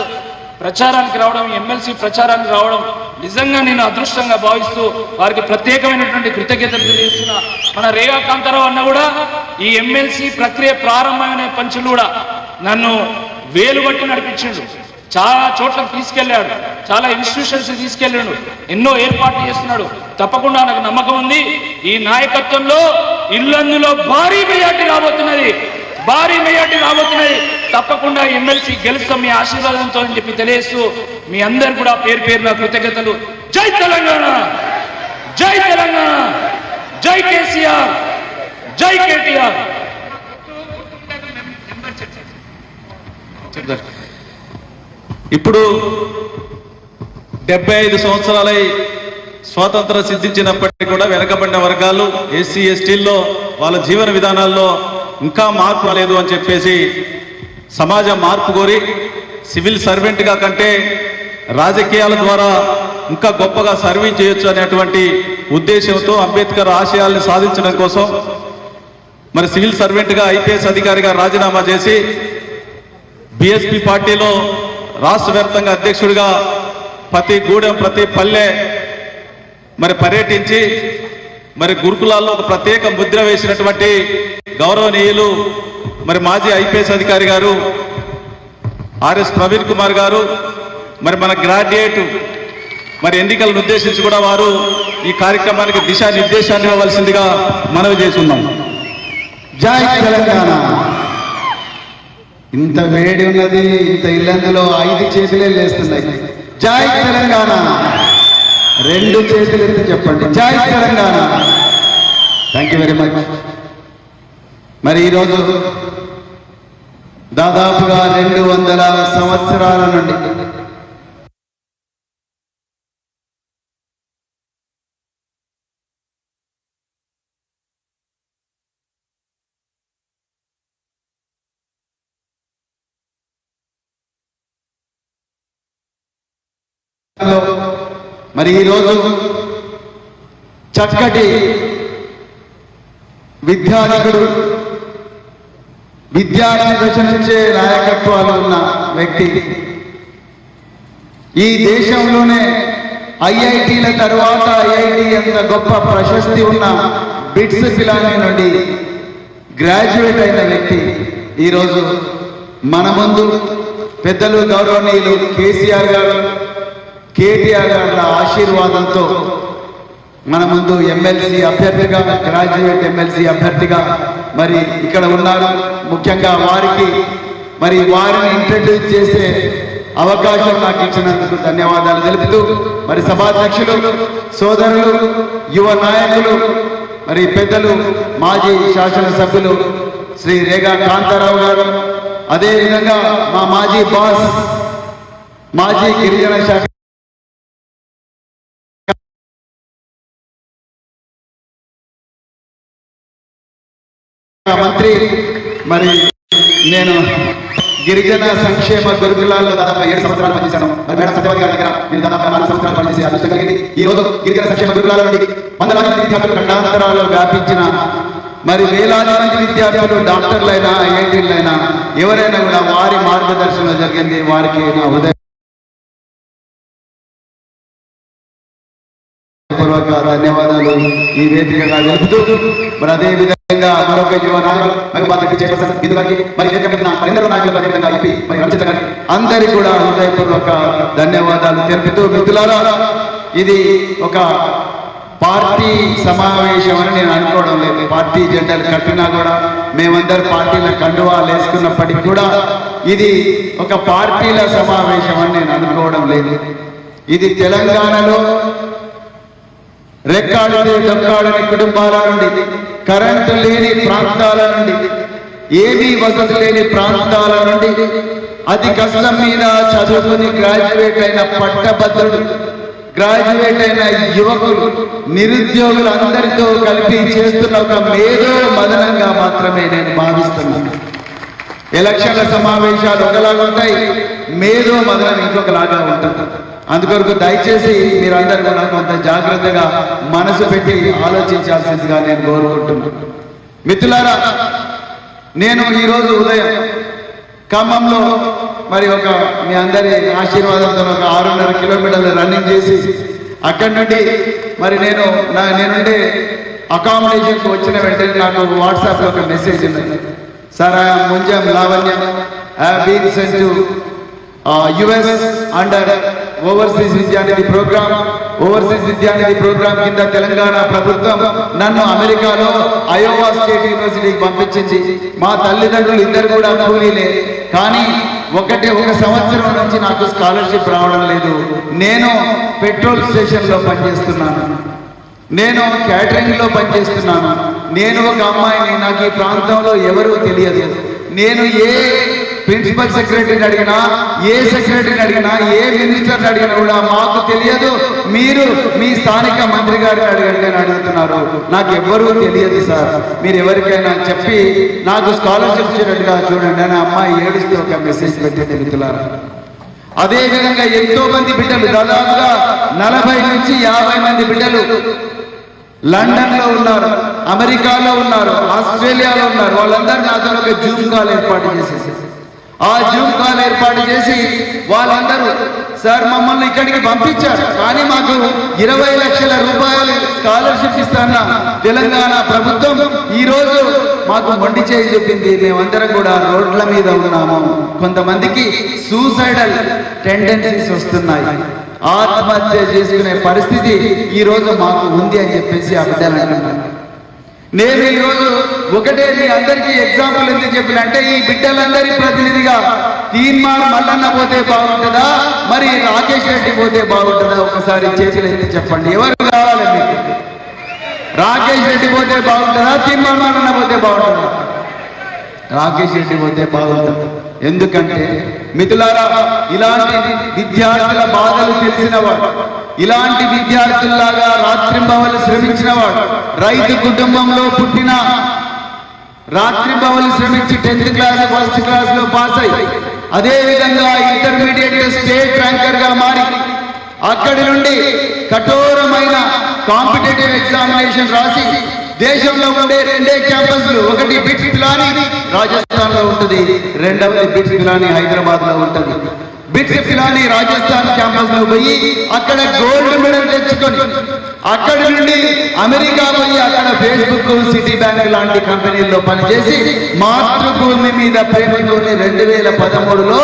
ప్రచారానికి రావడం, ఎమ్మెల్సీ ప్రచారానికి రావడం నిజంగా నేను అదృష్టంగా భావిస్తూ వారికి ప్రత్యేకమైనటువంటి కృతజ్ఞతలు తెలియజేస్తున్నా. మన రేఖా కాంతారావు అన్న కూడా ఈ ఎమ్మెల్సీ ప్రక్రియ ప్రారంభమైన పంచులు కూడా నన్ను వేలుబట్టి నడిపించాడు. చాలా చోట్లకు తీసుకెళ్లాడు, చాలా ఇన్స్టిట్యూషన్స్ తీసుకెళ్ళాడు, ఎన్నో ఏర్పాట్లు చేస్తున్నాడు. తప్పకుండా నాకు నమ్మకం ఉంది, ఈ నాయకత్వంలో ఇల్లందులో భారీ మెజార్టీ రాబోతున్నది. తప్పకుండా ఎమ్మెల్సీ గెలుస్తాం మీ ఆశీర్వాదంతో అని చెప్పి తెలియజేస్తూ మీ అందరు కూడా పేరు పేరున కృతజ్ఞతలు. జై తెలంగాణ, జై తెలంగాణ, జై కేసీఆర్, జై కేటీఆర్. ఇప్పుడు 75 సంవత్సరాలై స్వాతంత్రం సిద్ధించినప్పటికీ కూడా వెనకబడిన వర్గాలు, ఎస్సీ ఎస్టీల్లో వాళ్ళ జీవన విధానాల్లో ఇంకా మార్పు రాలేదు అని చెప్పేసి సమాజ మార్పు కోరి సివిల్ సర్వెంట్గా కంటే రాజకీయాల ద్వారా ఇంకా గొప్పగా సర్వీస్ చేయొచ్చు అనేటువంటి ఉద్దేశంతో అంబేద్కర్ ఆశయాల్ని సాధించడం కోసం మరి సివిల్ సర్వెంట్గా ఐపీఎస్ అధికారిగా రాజీనామా చేసి బీఎస్పీ పార్టీలో రాష్ట్ర వ్యాప్తంగా అధ్యక్షుడిగా ప్రతి గూడెం, ప్రతి పల్లె మరి పర్యటించి మరి గురుకులాల్లో ఒక ప్రత్యేక ముద్ర వేసినటువంటి గౌరవనీయులు మరి మాజీ ఐపీఎస్ అధికారి గారు ఆర్ఎస్ ప్రవీణ్ కుమార్ గారు, మరి మన గ్రాడ్యుయేట్ మరి ఎన్నికలను ఉద్దేశించి కూడా వారు ఈ కార్యక్రమానికి దిశానిర్దేశాన్ని ఇవ్వవలసిందిగా మనవి చేస్తున్నాం. జై తెలంగాణ. ఇంత వేడి ఉన్నది, ఇంత ఇల్లందులో 5 చేతులే లేస్తున్నాయి. జై తెలంగాణ. రెండు చేతులు ఎత్తి చెప్పండి, జై Telangana. Thank you very much. మరి ఈరోజు దాదాపుగా 200 సంవత్సరాల నుండి మరి ఈరోజు చక్కటి విద్యాధికుడు, విద్యార్థి దశ నుంచే నాయకత్వాలు ఉన్న వ్యక్తి, ఈ దేశంలోనే ఐఐటీల తర్వాత ఐఐటి అంత గొప్ప ప్రశస్తి ఉన్న బిట్స్ పిలాని నుండి గ్రాడ్యుయేట్ అయిన వ్యక్తి ఈరోజు మన ముందు పెద్దలు గౌరవనీయులు కేసీఆర్ గారు, కేటీఆర్ గారి ఆశీర్వాదంతో మన ముందు ఎమ్మెల్సీ అభ్యర్థిగా, గ్రాడ్యుయేట్ ఎమ్మెల్సీ అభ్యర్థిగా మరి ఇక్కడ ఉన్నారు. ముఖ్యంగా వారికి మరి వారిని ఇంట్రడ్యూస్ చేసే అవకాశం నాకు ఇచ్చినందుకు ధన్యవాదాలు తెలుపుతూ, మరి సభాధ్యక్షులు, సోదరులు, యువ నాయకులు, మరి పెద్దలు, మాజీ శాసనసభ్యులు శ్రీ రేగా కాంతారావు గారు, అదేవిధంగా మా మాజీ బాస్, మాజీ గిరిజన శాఖ మంత్రి, మరి నేను గిరిజన సంక్షేమ గురుకులాల్లో దాదాపు 7 సంవత్సరాలు పనిచేశాను. మరి మేడం సత్యవతి గారి దగ్గర నేను దాదాపు 4 సంవత్సరాలు పనిచేసే అదృష్టం కలిగింది. ఈ రోజు గిరిజన సంక్షేమ గురుకులాల నుండి వందలాది మంది విద్యార్థులు ఖండాంతరాలు వ్యాపించిన మరి వేలాది మంది విద్యార్థులు డాక్టర్లైనా, ఐఐటీలైనా ఎవరైనా కూడా వారి మార్గదర్శనం జరిగింది. వారికి నా హృదయపూర్వక ధన్యవాదాలు ఈ వేదికగా తెలుపుతూ, మరి అదే విధంగా మరొక యువ నాయకులు అందరి కూడా హృదయపూర్వక ధన్యవాదాలు తెలుపుతూ, మిత్రులారా ఇది ఒక పార్టీ సమావేశం అని నేను అనుకోవడం లేదు. పార్టీ జెండాలు కట్టినా కూడా, మేమందరు పార్టీల కండువాలు వేసుకున్నప్పటికీ కూడా ఇది ఒక పార్టీల సమావేశం అని నేను అనుకోవడం లేదు. ఇది తెలంగాణలో రెక్కాడితే దొక్కాడని కుటుంబాల నుండి, కరెంటు లేని ప్రాంతాల నుండి, ఏమీ వసతి లేని ప్రాంతాల నుండి, అతి కష్టం మీద చదువుకుని గ్రాడ్యుయేట్ అయిన పట్టభద్రుడు, గ్రాడ్యుయేట్ అయిన యువకులు, నిరుద్యోగులు అందరితో కలిపి చేస్తున్న ఒక మేధో మదనంగా మాత్రమే నేను భావిస్తున్నాను. ఎలక్షన్ల సమావేశాలు ఒకలాగా ఉంటాయి, మేధో మదనం ఇంకొకలాగా ఉంటుంది. అందుకొరకు దయచేసి మీరందరూ కూడా కొంత జాగ్రత్తగా మనసు పెట్టి ఆలోచించాల్సిందిగా నేను కోరుకుంటున్నాను. మిత్రులారా, నేను ఈరోజు ఉదయం ఖమ్మంలో మరి మీ అందరి ఆశీర్వాదంతో ఒక 6.5 కిలోమీటర్లు రన్నింగ్ చేసి అక్కడి నుండి మరి నేనుండే అకామిడేషన్కి వచ్చిన వెంటనే నాకు వాట్సాప్లో ఒక మెసేజ్ ఉన్నది. Sir, Munjam Lavanyam been sent to US under overseas Vidyanidhi program. Overseas Vidyanidhi program కింద తెలంగాణ ప్రభుత్వం నన్ను అమెరికాలో అయోవా స్టేట్ యూనివర్సిటీకి పంపించింది. మా తల్లిదండ్రులు ఇద్దరు కూడా కూలీలే, కానీ ఒక సంవత్సరం నుంచి నాకు స్కాలర్షిప్ రావడం లేదు. నేను పెట్రోల్ స్టేషన్లో పనిచేస్తున్నాను, నేను క్యాటరింగ్ లో పనిచేస్తున్నాను. నేను ఒక అమ్మాయిని, నాకు ఈ ప్రాంతంలో ఎవరూ తెలియదు. నేను ఏ ప్రిన్సిపల్ సెక్రటరీని అడిగినా, ఏ సెక్రటరీని అడిగినా, ఏ మినిస్టర్ని అడిగినా కూడా మాకు తెలియదు, మీరు మీ స్థానిక మంత్రి గారిని అడిగారు అడుగుతున్నారు. నాకు ఎవ్వరూ తెలియదు సార్, మీరు ఎవరికైనా చెప్పి నాకు స్కాలర్షిప్ ఇచ్చినట్టుగా చూడండి అని అమ్మాయి ఏడుస్తూ ఒక మెసేజ్ పెట్టింది. మిత్రులారా, అదే విధంగా ఎంతో మంది బిడ్డలు, దాదాపుగా 40 నుంచి 50 మంది బిడ్డలు లండన్ లో ఉన్నారు, అమెరికాలో ఉన్నారు, ఆస్ట్రేలియాలో ఉన్నారు. వాళ్ళందరూ నాతో ఒక జూమ్ కాల్ ఏర్పాటు చేసేసి, ఆ జూమ్ కాల్ ఏర్పాటు చేసి వాళ్ళందరూ సార్ మమ్మల్ని ఇక్కడికి పంపించారు, కానీ మాకు 20 లక్షల రూపాయలు స్కాలర్షిప్ ఇస్తాన్న తెలంగాణ ప్రభుత్వం ఈ రోజు మాకు మొండి చేయి చెప్పింది. మేమందరం కూడా రోడ్ల మీద ఉన్నాము. కొంతమందికి సూసైడల్ టెండెన్సీస్ వస్తున్నాయి, ఆత్మహత్య చేసుకునే పరిస్థితి ఈ రోజు మాకు ఉంది అని చెప్పేసి ఆ బిడ్డలు అంటున్నారు. నేను ఈరోజు ఒకటే మీ అందరికీ ఎగ్జాంపుల్ ఎందుకు చెప్పినంటే, ఈ బిడ్డలందరి ప్రతినిధిగా తీన్మార్ మల్లన్న పోతే బాగుంటుందా, మరి రాకేష్ రెడ్డి పోతే బాగుంటుందా? ఒకసారి చేతులు ఎత్తి చెప్పండి, ఎవరు కావాలి మీకు? రాకేష్ రెడ్డి పోతే బాగుంటుందా, తీన్మార్ మల్లన్న పోతే బాగుంటుందా? రాకేష్ రెడ్డి పోతే బాగుంటుంది. ఎందుకంటే మిత్రులారా, ఇలాంటి విద్యార్థుల బాధలు తెలిసినవాడు, ఇలాంటి విద్యార్థుల్లాగా రాత్రింబవలు శ్రమించినవాడు, రైతు కుటుంబంలో పుట్టిన రాత్రింబవలు శ్రమించి 10th క్లాస్ ఫస్ట్ క్లాస్ లో పాస్ అయ్యి అదే విధంగా ఇంటర్మీడియట్ స్టేట్ ర్యాంకర్ గా మారి అక్కడి నుండి కఠోరమైన కాంపిటేటివ్ ఎగ్జామినేషన్ రాసి దేశంలో ఉండే 2 క్యాంపస్లు, ఒకటి బిట్స్ పిలాని రాజస్థాన్ లో ఉంటుంది, రెండవది బిట్స్ పిలాని హైదరాబాద్ లో ఉంటుంది. బిట్స్ పిలాని రాజస్థాన్ క్యాంపస్ లో పోయి అక్కడ గోల్డ్ మెడల్ తెచ్చుకొని అక్కడి నుండి అమెరికా పోయి అక్కడ ఫేస్బుక్, సిటీ బ్యాంక్ లాంటి కంపెనీల్లో పనిచేసి మాతృభూమి మీద ప్రేమతోనే 2013లో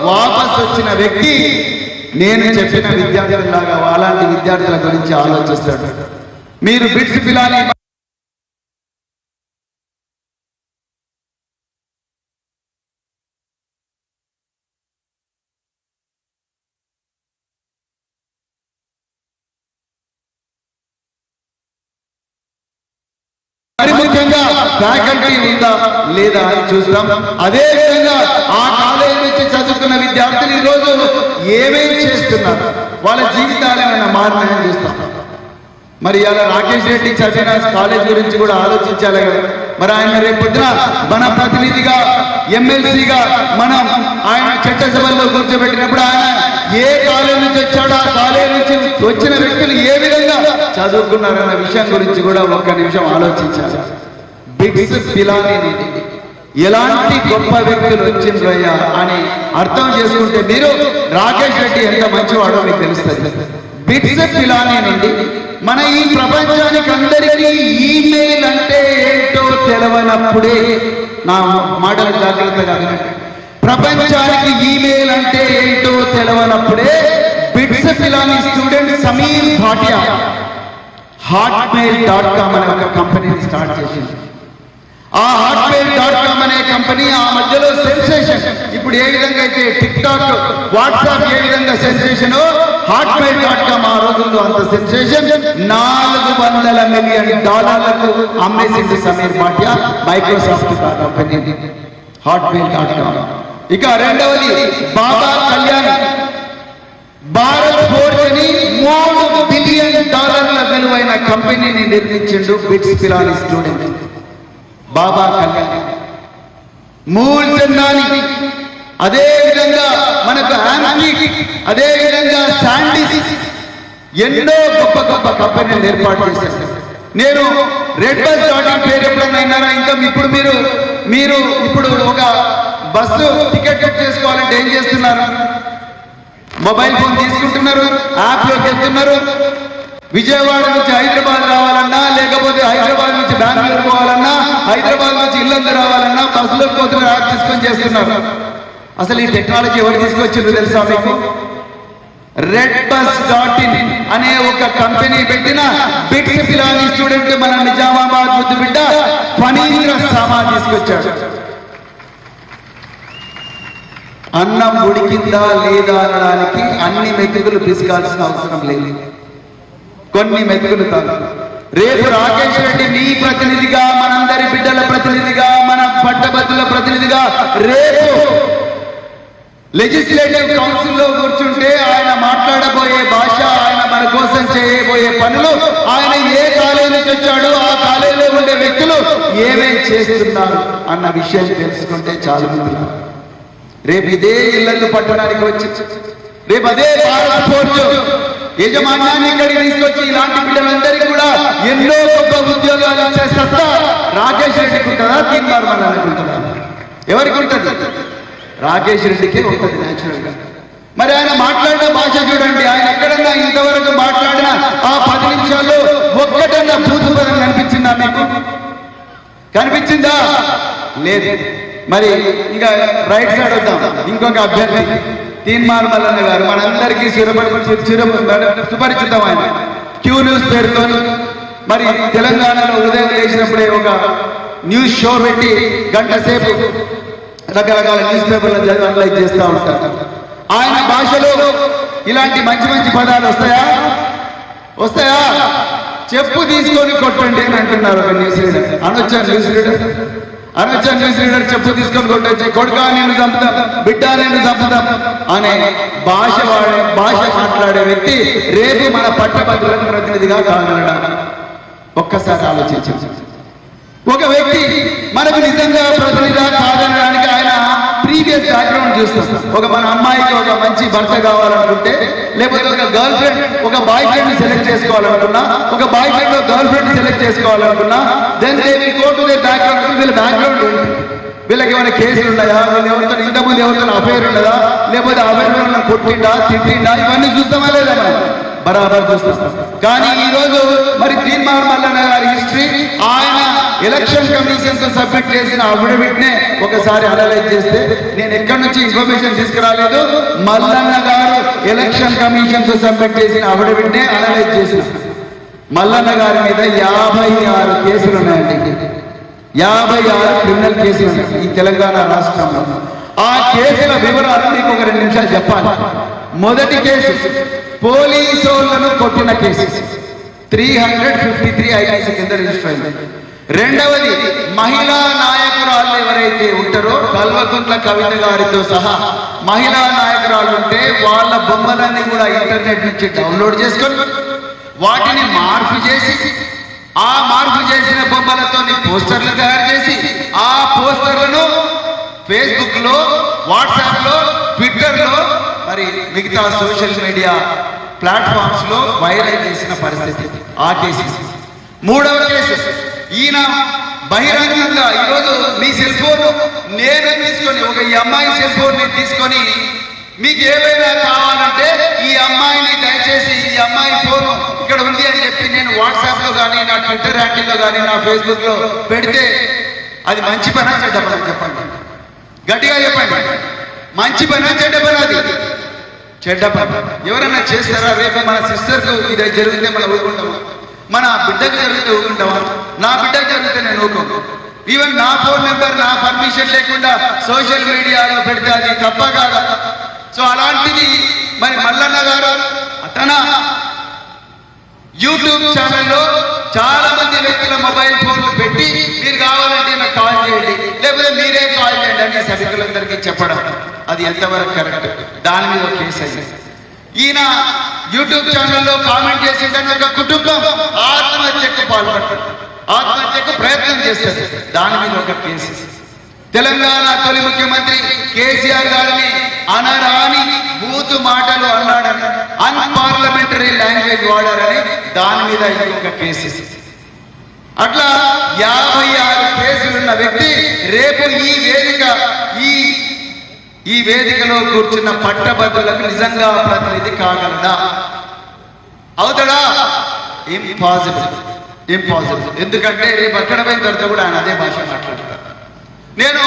వాపస్ వచ్చిన వ్యక్తి నేను చెప్పిన విద్యార్థులాగా అలాంటి విద్యార్థుల గురించి ఆలోచిస్తాడు. మీరు బిట్స్ పిలాని మరి ముఖ్యంగా ఫ్యాకల్టీ ఉందా లేదా అని చూస్తాం. అదే విధంగా ఆ కాలేజీ నుంచి చదువుకున్న విద్యార్థులు ఈ రోజు ఏమేమి చేస్తున్నారు, వాళ్ళ జీవితాలు ఏమైనా మారినాయని చూస్తాం. మరి ఇలా రాకేష్ రెడ్డి చదివిన కాలేజ్ గురించి కూడా ఆలోచించాలి కదా. మరి ఆయన రేపొద్దున మన ప్రతినిధిగా ఎమ్మెల్సీగా మనం ఆయన చట్టసభల్లో కూర్చోబెట్టినప్పుడు ఆయన ఏ కాలేజ్ నుంచి వచ్చాడో ఆ కాలేజ్ నుంచి వచ్చిన వ్యక్తులు ఏ విధంగా చదువుకున్నారన్న విషయం గురించి కూడా ఒక్క నిమిషం ఆలోచించాలి. బిట్స్ పిలాని ఎలాంటి గొప్ప వ్యక్తులు వచ్చిండ్రయ్యా అని అర్థం చేసుకుంటే మీరు రాకేష్ రెడ్డి ఎంత మంచివాడో మీకు తెలుస్తుంది. బిట్స్ పిలాని నుండి మన ఈ ప్రపంచానికి అందరికీ ఈమెయిల్ అంటే ఏంటో తెలవనప్పుడే, నా మాటలు జాగ్రత్తగా వినండి, ప్రపంచానికి ఈమెయిల్ అంటే ఏంటో తెలవనప్పుడే BITS Pilani student Sameer Bhatia hotmail.com అనే ఒక కంపెనీని స్టార్ట్ చేసింది. ఆ hotmail.com అనే కంపెనీ ఆ మధ్యలో సెన్సేషన్, ఇప్పుడు ఏ విధంగా అయితే టిక్ టాక్, వాట్సాప్ ఏ విధంగా సెన్సేషన్, hotmail.com ఆ రోజుల్లో అంత సెన్సేషన్. $400 మిలియన్ అమ్మేసింది Sameer Bhatia Microsoft company hotmail.com. ఇక రెండవది బాబా కళ్యాణ్ భారత్ ఫోర్జ్ అని $3 బిలియన్ విలువైన కంపెనీని నిర్మించిండు బిట్స్ పిలాని స్టూడెంట్ బాబా కళ్యాణ్. మూల్ చందాని, అదే విధంగా మనకు ఆంటీ, అదే విధంగా శాండీస్, ఎన్నో గొప్ప గొప్ప కంపెనీలు ఏర్పాటు చేశారు. నేను రెడ్ బస్ డాటింగ్ పేరు ఎప్పుడన్నా విన్నారా? ఇంకా మీరు ఇప్పుడు ఒక బస్సు టికెట్ బుక్ చేసుకోవాలంటే ఏం చేస్తున్నారు? మొబైల్ ఫోన్ తీసుకుంటున్నారు, యాప్ లోకి వెళ్తున్నారు. విజయవాడ నుంచి హైదరాబాద్ రావాలన్నా, లేకపోతే హైదరాబాద్ నుంచి బెంగళూరు పోవాలన్నా, హైదరాబాద్ నుంచి ఇల్లందు రావాలన్నా బస్సులోకి పోతున్నారు, యాప్ తీసుకొని చేస్తున్నారు. అసలు ఈ టెక్నాలజీ ఎవరు తీసుకొచ్చిండ్రు తెలుసా మీకు? రెడ్ బస్ .in అనే ఒక కంపెనీ పెట్టిన బిట్స్ పిలాని స్టూడెంట్ మన నిజామాబాద్ ముద్దు బిడ్డ ఫణీంద్ర సామా తీసుకొచ్చాడు. అన్నం ఉడికిందా లేదా అనడానికి అన్ని మెతుకులు పిసకాల్సిన అవసరం లేదు, కొన్ని మెతుకులు తాను. రేపు రాకేష్ రెడ్డి మీ ప్రతినిధిగా, మనందరి బిడ్డల ప్రతినిధిగా, మన పట్టభద్రుల ప్రతినిధిగా రేపు లెజిస్లేటివ్ కౌన్సిల్లో కూర్చుంటే ఆయన మాట్లాడబోయే భాష, ఆయన మన కోసం చేయబోయే పనులు, ఆయన ఏ కాలేజీ నుంచి వచ్చాడో ఆ కాలేజీలో ఉండే వ్యక్తులు ఏమేం చేస్తున్నారు అన్న విషయం తెలుసుకుంటే చాలా మంది రేపు ఇదే ఇల్లందు పట్టడానికి వచ్చి రేపు అదే భారత్ ఫోర్జ్ యజమాన్యాన్ని ఇక్కడికి తీసుకొచ్చి ఇలాంటి బిడ్డలందరికీ కూడా ఎన్నో గొప్ప ఉద్యోగాలు ఇచ్చే సత్తా రాకేష్ రెడ్డికి ఉంటుందా, తీన్మార్ మల్లన్నకి ఉంటుందా? ఎవరికి ఉంటుంది? రాకేష్ రెడ్డికి ఉంటుంది న్యాచురల్ గా. మరి ఆయన మాట్లాడిన భాష చూడండి, ఆయన ఎక్కడన్నా ఇంతవరకు మాట్లాడిన ఆ 10 నిమిషాల్లో ఒక్కటన్నా భూత పదం కనిపించిందా మీకు? కనిపించిందా? లేదు. మరి ఇంకా రైట్ సైడ్ వద్దాం. ఇంకొక అభ్యర్థి తీన్మార్ మల్లన్న గారు మనందరికీ సుపరిచితం. ఆయన క్యూ న్యూస్ పేరుతో మరి తెలంగాణలో ఉదయం లేచినప్పుడే ఒక న్యూస్ షో పెట్టి గంట సేపు రకరకాల న్యూస్ పేపర్లను చదివి అనలైజ్ చేస్తూ ఉంటారు. ఆయన భాషలో ఇలాంటి మంచి మంచి పదాలు వస్తాయా? చెప్పు తీసుకొని కొట్టండి అని అంటున్నారు ఒక న్యూస్ రీడర్. అనొచ్చా న్యూస్ రీడర్ చెప్పు తీసుకొని కొట్టొచ్చి కొడుకా నేను చంపుతాం, బిడ్డ నేను చంపుతాం అనే భాష మాట్లాడే వ్యక్తి రేపు మన పట్టభద్రులకు ప్రతినిధిగా కాగలడా? ఒక్కసారి ఆలోచించండి. ఒక వ్యక్తి మనకు నిజంగా ప్రతినిధిగా కాదనడానికి ఆయన ప్రీవియస్ బ్యాక్గ్రౌండ్ చూస్తాం. మన అమ్మాయికి ఒక మంచి భర్త కావాలనుకుంటే, లేకపోతే ఒక గర్ల్ ఫ్రెండ్ ఒక బాయ్ ఫ్రెండ్ సెలెక్ట్ చేసుకోవాలనుకున్నా, ఒక బాయ్ ఫ్రెండ్ ఒక గర్ల్ ఫ్రెండ్ సెలెక్ట్ చేసుకోవాలనుకున్నా, then they will go to there background. వీళ్ళ బ్యాక్గ్రౌండ్ వీళ్ళకి ఏమైనా కేసులు ఉన్నాయా, వీళ్ళు ఎవరితో ఇంతకుముందు ఎవరితో అఫైర్ ఉన్నదా, లేకపోతే అఫైర్ కొట్టిండా తిట్టిండా, ఇవన్నీ చూస్తామా లేదా? బరాబర్ చూస్తాం. కానీ ఈ రోజు మరి తీన్మార్ మల్లన్న గారి హిస్టరీ, ఆయన ఎలక్షన్ కమిషన్ తో సబ్మిట్ చేసిన అఫిడవిట్ నే ఒకసారి అనలైజ్ చేస్తే, నేను ఎక్కడి నుంచి ఇన్ఫర్మేషన్ తీసుకురాలేదు, మల్లన్న గారు ఎలక్షన్ కమిషన్ తో సబ్మిట్ చేసిన అఫిడవిట్ నే అనలైజ్ చేసిన మల్లన్న గారి మీద 56 కేసులు ఉన్నాయండి. 56 క్రిమినల్ కేసులు ఉన్నాయి ఈ తెలంగాణ రాష్ట్రంలో. ఆ కేసుల వివరాలు మీకు ఒక 2 నిమిషాలు చెప్పాలి. మొదటి కేసు పోలీసులను కొట్టిన కేసు 353 ఐపీసీ కింద రిజిస్టర్ అయింది. రెండవది మహిళా నాయకురాళ్ళు ఎవరైతే ఉంటారో కల్వకుంట్ల కవిత గారితో సహా మహిళా నాయకురాళ్ళు ఉంటే వాళ్ళ బొమ్మలన్నీ కూడా ఇంటర్నెట్ నుంచి డౌన్లోడ్ చేసుకొని వాటిని మార్పు చేసి, ఆ మార్పు చేసిన బొమ్మలతో పోస్టర్లు తయారు చేసి, ఆ పోస్టర్లను ఫేస్బుక్ లో, వాట్సాప్ లో, ట్విట్టర్ లో, మరి మిగతా సోషల్ మీడియా ప్లాట్ఫామ్స్ లో వైరల్ చేసిన పరిస్థితి ఆ కేసు. మూడవ కేసు, ఈయన బహిరంగంగా ఈరోజు మీ సెల్ ఫోన్ నేను తీసుకొని, ఈ అమ్మాయి సెల్ ఫోన్ ని తీసుకొని మీకు ఏమైనా కావాలంటే ఈ అమ్మాయిని దయచేసి ఈ అమ్మాయి ఫోన్ ఇక్కడ ఉంది అని చెప్పి నేను వాట్సాప్ లో కానీ, నా ట్విట్టర్ హ్యాండిల్లో కానీ, నా ఫేస్బుక్ లో పెడితే అది మంచి పని చెడ్డ పని? చెప్పండి, గట్టిగా చెప్పండి. మంచి పని చెడ్డ పని? అది చెడ్డ పని. ఎవరైనా చేస్తారా? రేపు మన సిస్టర్కు ఇది జరిగితే మనం ఊరుకుంటామా? మన బిడ్డకు జరిగితే ఊరుకుంటామా? నా బిడ్డకు జరిగితే నేను ఊరుకోను. ఈవెన్ నా ఫోన్ నెంబర్ నా పర్మిషన్ లేకుండా సోషల్ మీడియాలో పెడితే అది తప్ప కాదా? సో అలాంటిది మరి మల్లన్న గారు తన యూట్యూబ్ ఛానల్లో చాలా మంది వ్యక్తుల మొబైల్ ఫోన్లు పెట్టి మీరు కావాలంటే నాకు కాల్ చేయండి, లేకపోతే మీరే కాల్ చేయండి అని సభికులందరికీ చెప్పడం అది ఎంతవరకు కరెక్ట్? దాని మీద ఒక కేసు అయింది. ఈయన యూట్యూబ్ ఛానల్లో కామెంట్ చేసిందని ఒక కుటుంబం ఆత్మహత్యకు పాల్పడతారు, ఆత్మహత్యకు ప్రయత్నం చేస్తారు, దాని మీద ఒక కేసు. తెలంగాణ తొలి ముఖ్యమంత్రి కేసీఆర్ గారిని అనరాని బూతు మాటలు అన్నాడని, అన్పార్లమెంటరీ లాంగ్వేజ్ వాడారని దాని మీద ఇంకొక కేసు. అట్లా 56 కేసులున్న వ్యక్తి రేపు ఈ వేదికలో కూర్చున్న పట్టభద్రులకు నిజంగా ప్రతినిధి కాగలడా? అవుతాడా? ఇంపాసిబుల్. ఎందుకంటే రేపు అక్కడ పోయిన తర్వాత కూడా ఆయన అదే భాష మాట్లాడతారు. నేను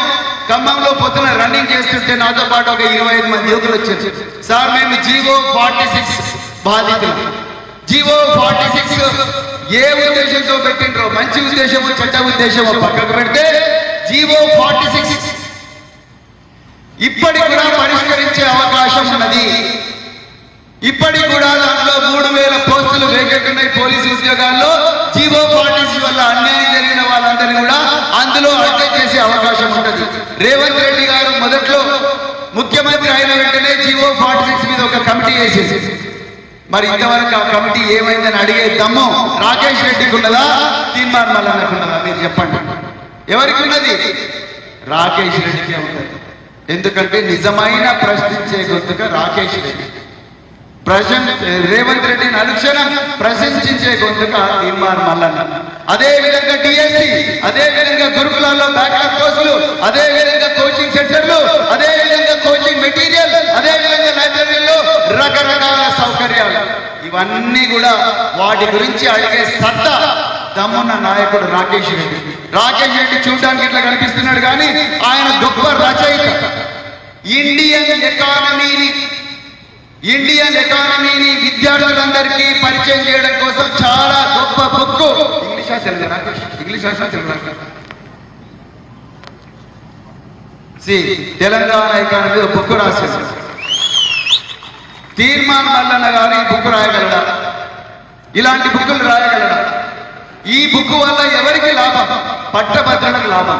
ఖమ్మంలో పొద్దున రన్నింగ్ చేస్తుంటే నాతో పాటు ఒక 25 మంది యువకులు వచ్చారు. సార్ మేము జీవో 46 బాధితులు. జీవో 46 ఏ ఉద్దేశంతో పెట్టిండ్రో, మంచి ఉద్దేశమో చెడ్డ ఉద్దేశమో పక్కకు పెడితే జీవో 46 ఇప్పటికి కూడా పరిష్కరించే అవకాశం ఉన్నది. ఇప్పటికి కూడా దాంట్లో 3000 పోస్టులు వేకెంట్ ఉన్నాయి పోలీసు ఉద్యోగాల్లో. జీవో 46 వల్ల అన్యాయం జరిగిన వాళ్ళందరినీ కూడా అందులో అటెండ్ చేసే అవకాశం ఉంటుంది. రేవంత్ రెడ్డి గారు మొదట్లో ముఖ్యమంత్రి అయిన వెంటనే జీవో 46 మీద ఒక కమిటీ వేసేసి, మరి ఇంతవరకు ఆ కమిటీ ఏమైందని అడిగే దమ్ము రాకేష్ రెడ్డికి ఉన్నదా, తీన్మార్ మల్లన్నకు ఉన్నదా? మీరు చెప్పండి. ఎవరికి ఉన్నది? రాకేష్ రెడ్డికే ఉన్నది. ఎందుకంటే నిజమైన ప్రశ్నించే గొంతుగా రాకేష్ రెడ్డి, రేవంత్ రెడ్డిని అనుక్షణం ప్రశంసించే గొంతుగా తీన్మార్ మల్లన్న. అదే విధంగా డిఎస్సి, అదే విధంగా గురుకులాల్లో బ్యాక్అప్ కోర్సులు, అదే విధంగా కోచింగ్ సెంటర్లు, అదే విధంగా కోచింగ్ మెటీరియల్, అదే విధంగా లైబ్రరీలో రకరకాల సౌకర్యాలు, ఇవన్నీ కూడా వాటి గురించి అడిగే సత్తా దమ్మున్న నాయకుడు రాకేష్ రెడ్డి. రాకేష్ రెడ్డి చూడడానికి ఇట్లా కనిపిస్తున్నాడు కానీ ఆయన గొప్ప రచయిత. ఇండియన్ ఎకానమీని విద్యార్థులందరికీ పరిచయం చేయడం కోసం చాలా గొప్ప బుక్. ఇంగ్లీష్ తెలంగాణ ఐకాన్ మీద బుక్ రాశారు. తీర్మాన్ మల్లన్న గారు ఈ బుక్ రాయగలడా? ఇలాంటి బుక్కులు రాయగలడా? ఈ బుక్ వల్ల ఎవరికి లాభం? పట్టభద్రులకు లాభం,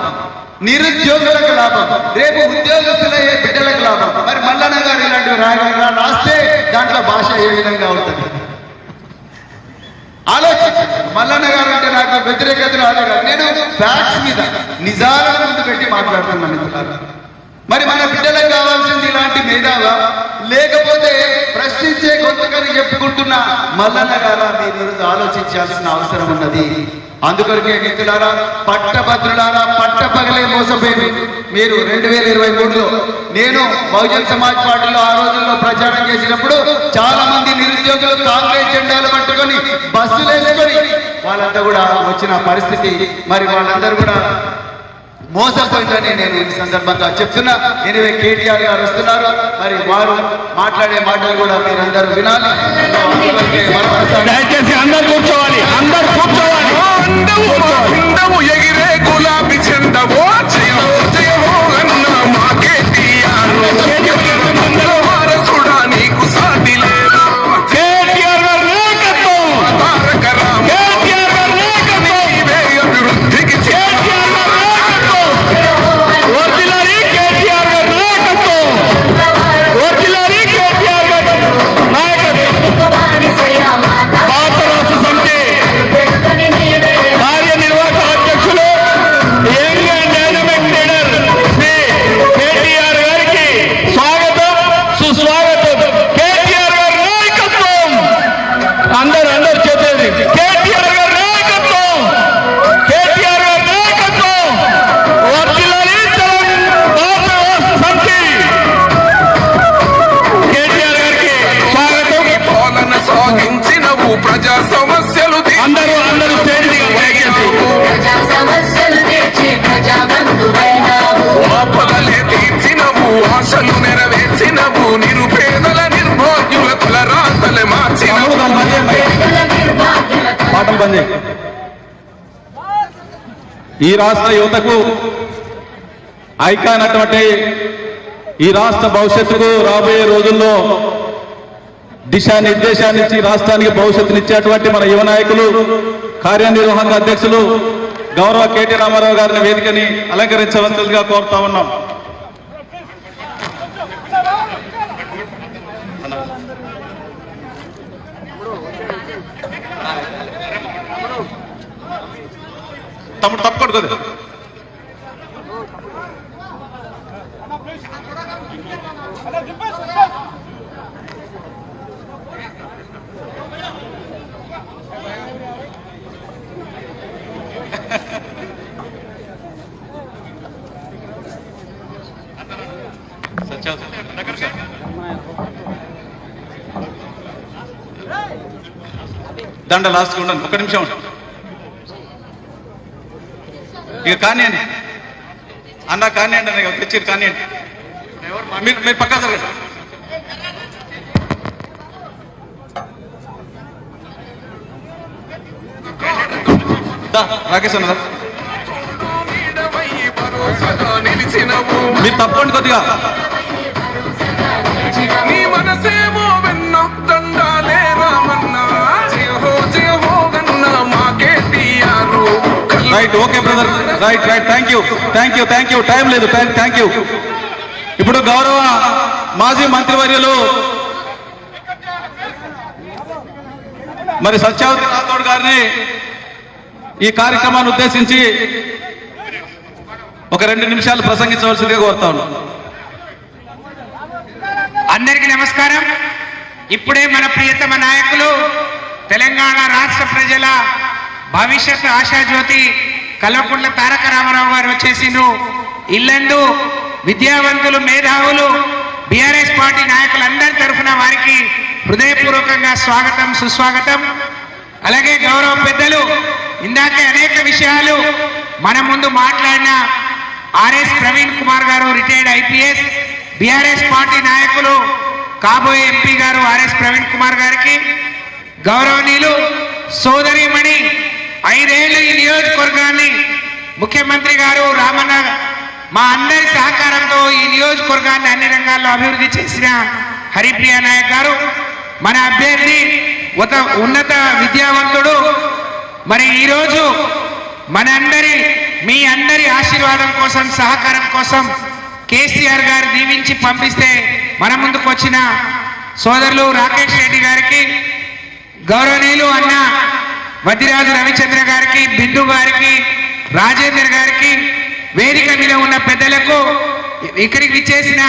నిరుద్యోగులకు లాభం, రేపు ఉద్యోగస్తులయ్యే బిడ్డలకు లాభం. మరి మల్లన్న గారు ఇలాంటివి రాయగలరా? రాస్తే దాంట్లో భాష ఏ విధంగా ఉంటుంది ఆలోచించండి. మల్లన్న గారు అంటే నాకు వ్యతిరేకత రాలేదు. నేను ఫ్యాక్ట్స్ మీద నిజాల ముందు పెట్టి మాట్లాడుతున్నాను మిత్రులారా. మరి మన బిడ్డలకు కావాల్సింది ఇలాంటి మేధావా, లేకపోతే ప్రశ్నించే గొంతుకని చెప్పుకుంటున్న మల్లన్న గారా? మీరు ఈరోజు ఆలోచించాల్సిన అవసరం ఉన్నది. అందుకొరకే మిత్రులారా, పట్టభద్రులారా, పట్టపగలే మోసపోయింది మీరు. 2023లో నేను బహుజన్ సమాజ్ పార్టీలో ఆ రోజుల్లో ప్రచారం చేసినప్పుడు చాలా మంది నిరుద్యోగులు కాంగ్రెస్ జెండాలు పట్టుకొని బస్సులు వేసుకొని వాళ్ళంతా కూడా వచ్చిన పరిస్థితి. మరి వాళ్ళందరూ కూడా మోసపోయిందని నేను ఈ సందర్భంగా చెప్తున్నా. ఎనివే కేటీఆర్ గారు వస్తున్నారు, మరి వారు మాట్లాడే మాటలు కూడా మీరందరూ వినాలి. దయచేసి అందరు కూర్చోవాలి, అందరు కూర్చోవాలి. ఎగిరే గులాబీ చెందవో జయమో జయమో అన్న మా కేటీఆర్ వారసుడా నీకు సాటి లేదు. కేటీఆర్ గారి నాయకత్వం, తారక రామ కేటీఆర్ గారి నాయకత్వం, నీవే అభివృద్ధికి కేటీఆర్ గారి నాయకత్వం, వర్ధిల్లాలి కేటీఆర్ గారి నాయకత్వం, వర్ధిల్లాలి కేటీఆర్ గారి నాయకత్వం. భారత రాష్ట్ర సమితి కార్యనిర్వాహక అధ్యక్షులు, young and dynamic leader Shri KTR గారికి స్వాగతం, సుస్వాగతం. కేటీఆర్ గారి నాయకత్వం, అందరు చెప్పేది కేటీఆర్ గారి నాయకత్వం, కేటీఆర్ గారి నాయకత్వం, వర్ధిల్లాలి భారత రాష్ట్ర సమితి. కేటీఆర్ గారికి స్వాగతం. పాలన సాగించినవు, ప్రజా సమస్యలు అందరూ స్టేజ్ ఆపదలే తీర్చినవు, ఆశలు నెరవేర్చినవు, నిరుపేదల నిర్భాగ్యుల కుల రాతలే మార్చినవు. పాటలు బంద్ చేయి. ఈ రాష్ట్ర యువతకు ఐకాన్ అటువంటి ఈ రాష్ట్ర భవిష్యత్తుకు రాబోయే రోజుల్లో దిశానిర్దేశాన్ని ఇచ్చి రాష్ట్రానికి భవిష్యత్తునిచ్చేటువంటి మన యువ నాయకులు, కార్యనిర్వాహక అధ్యక్షులు గౌరవ కేటీ రామారావు గారిని వేదికని అలంకరించవలసిందిగా కోరుతా ఉన్నాం. తమ్ముడు తప్పకూడదు కదా. దండ లాస్ట్ ఉండండి, ఒక్క నిమిషం ఇక కానివ్వండి అన్న, కానివ్వండి అన్న, ఇక తెచ్చి కానివ్వండి. మీరు పక్కా జరగండి. రాకేష్ అన్న నిలిచినవు, మీరు తప్పండి కొద్దిగా. నీ మనసేమో వెన్నొద్దండాలే రామన్నా, జయహో జయహో గన్నా మా KTR. Right, okay brother, right right, thank you thank you thank you. Time లేదు, థ్యాంక్ యూ. ఇప్పుడు గౌరవ మాజీ మంత్రివర్యులు మరి సత్యావతి రాథోడ్ గారిని ఈ కార్యక్రమాన్ని ఉద్దేశించి ఒక 2 నిమిషాలు ప్రసంగించవలసిందిగా కోరుతా ఉన్నాను. అందరికీ నమస్కారం. ఇప్పుడే మన ప్రియతమ నాయకులు, తెలంగాణ రాష్ట్ర ప్రజల భవిష్యత్ ఆశాజ్యోతి కల్వకుంట్ల తారక రామారావు గారు వచ్చేసిండ్రు. ఇల్లందు విద్యావంతులు, మేధావులు, బీఆర్ఎస్ పార్టీ నాయకులందరి తరఫున వారికి హృదయపూర్వకంగా స్వాగతం, సుస్వాగతం. అలాగే గౌరవ పెద్దలు ఇందాకే అనేక విషయాలు మన ముందు మాట్లాడిన ఆర్ఎస్ ప్రవీణ్ కుమార్ గారు, రిటైర్డ్ ఐపీఎస్, బీఆర్ఎస్ పార్టీ నాయకులు, కాబోయే ఎంపీ గారు ఆర్ఎస్ ప్రవీణ్ కుమార్ గారికి, గౌరవనీయులు సోదరిమణి 5 ఏళ్లు ఈ నియోజకవర్గాన్ని ముఖ్యమంత్రి గారు మా అందరి సహకారంతో ఈ నియోజకవర్గాన్ని అన్ని రంగాల్లో అభివృద్ధి చేసిన హరిప్రియ నాయక్ గారు మన అభ్యర్థి ఉన్నత విద్యావంతుడు. మరి ఈరోజు మీ అందరి ఆశీర్వాదం కోసం, సహకారం కోసం కేసీఆర్ గారు దీవించి పంపిస్తే మన ముందుకు వచ్చిన సోదరులు రాకేష్ రెడ్డి గారికి, గౌరవనీయులు అన్న వద్దిరాజు రవిచంద్ర గారికి, బిందు గారికి, రాజేందర్ గారికి, వేదిక మీద ఉన్న పెద్దలకు, ఇక్కడికి విచ్చేసిన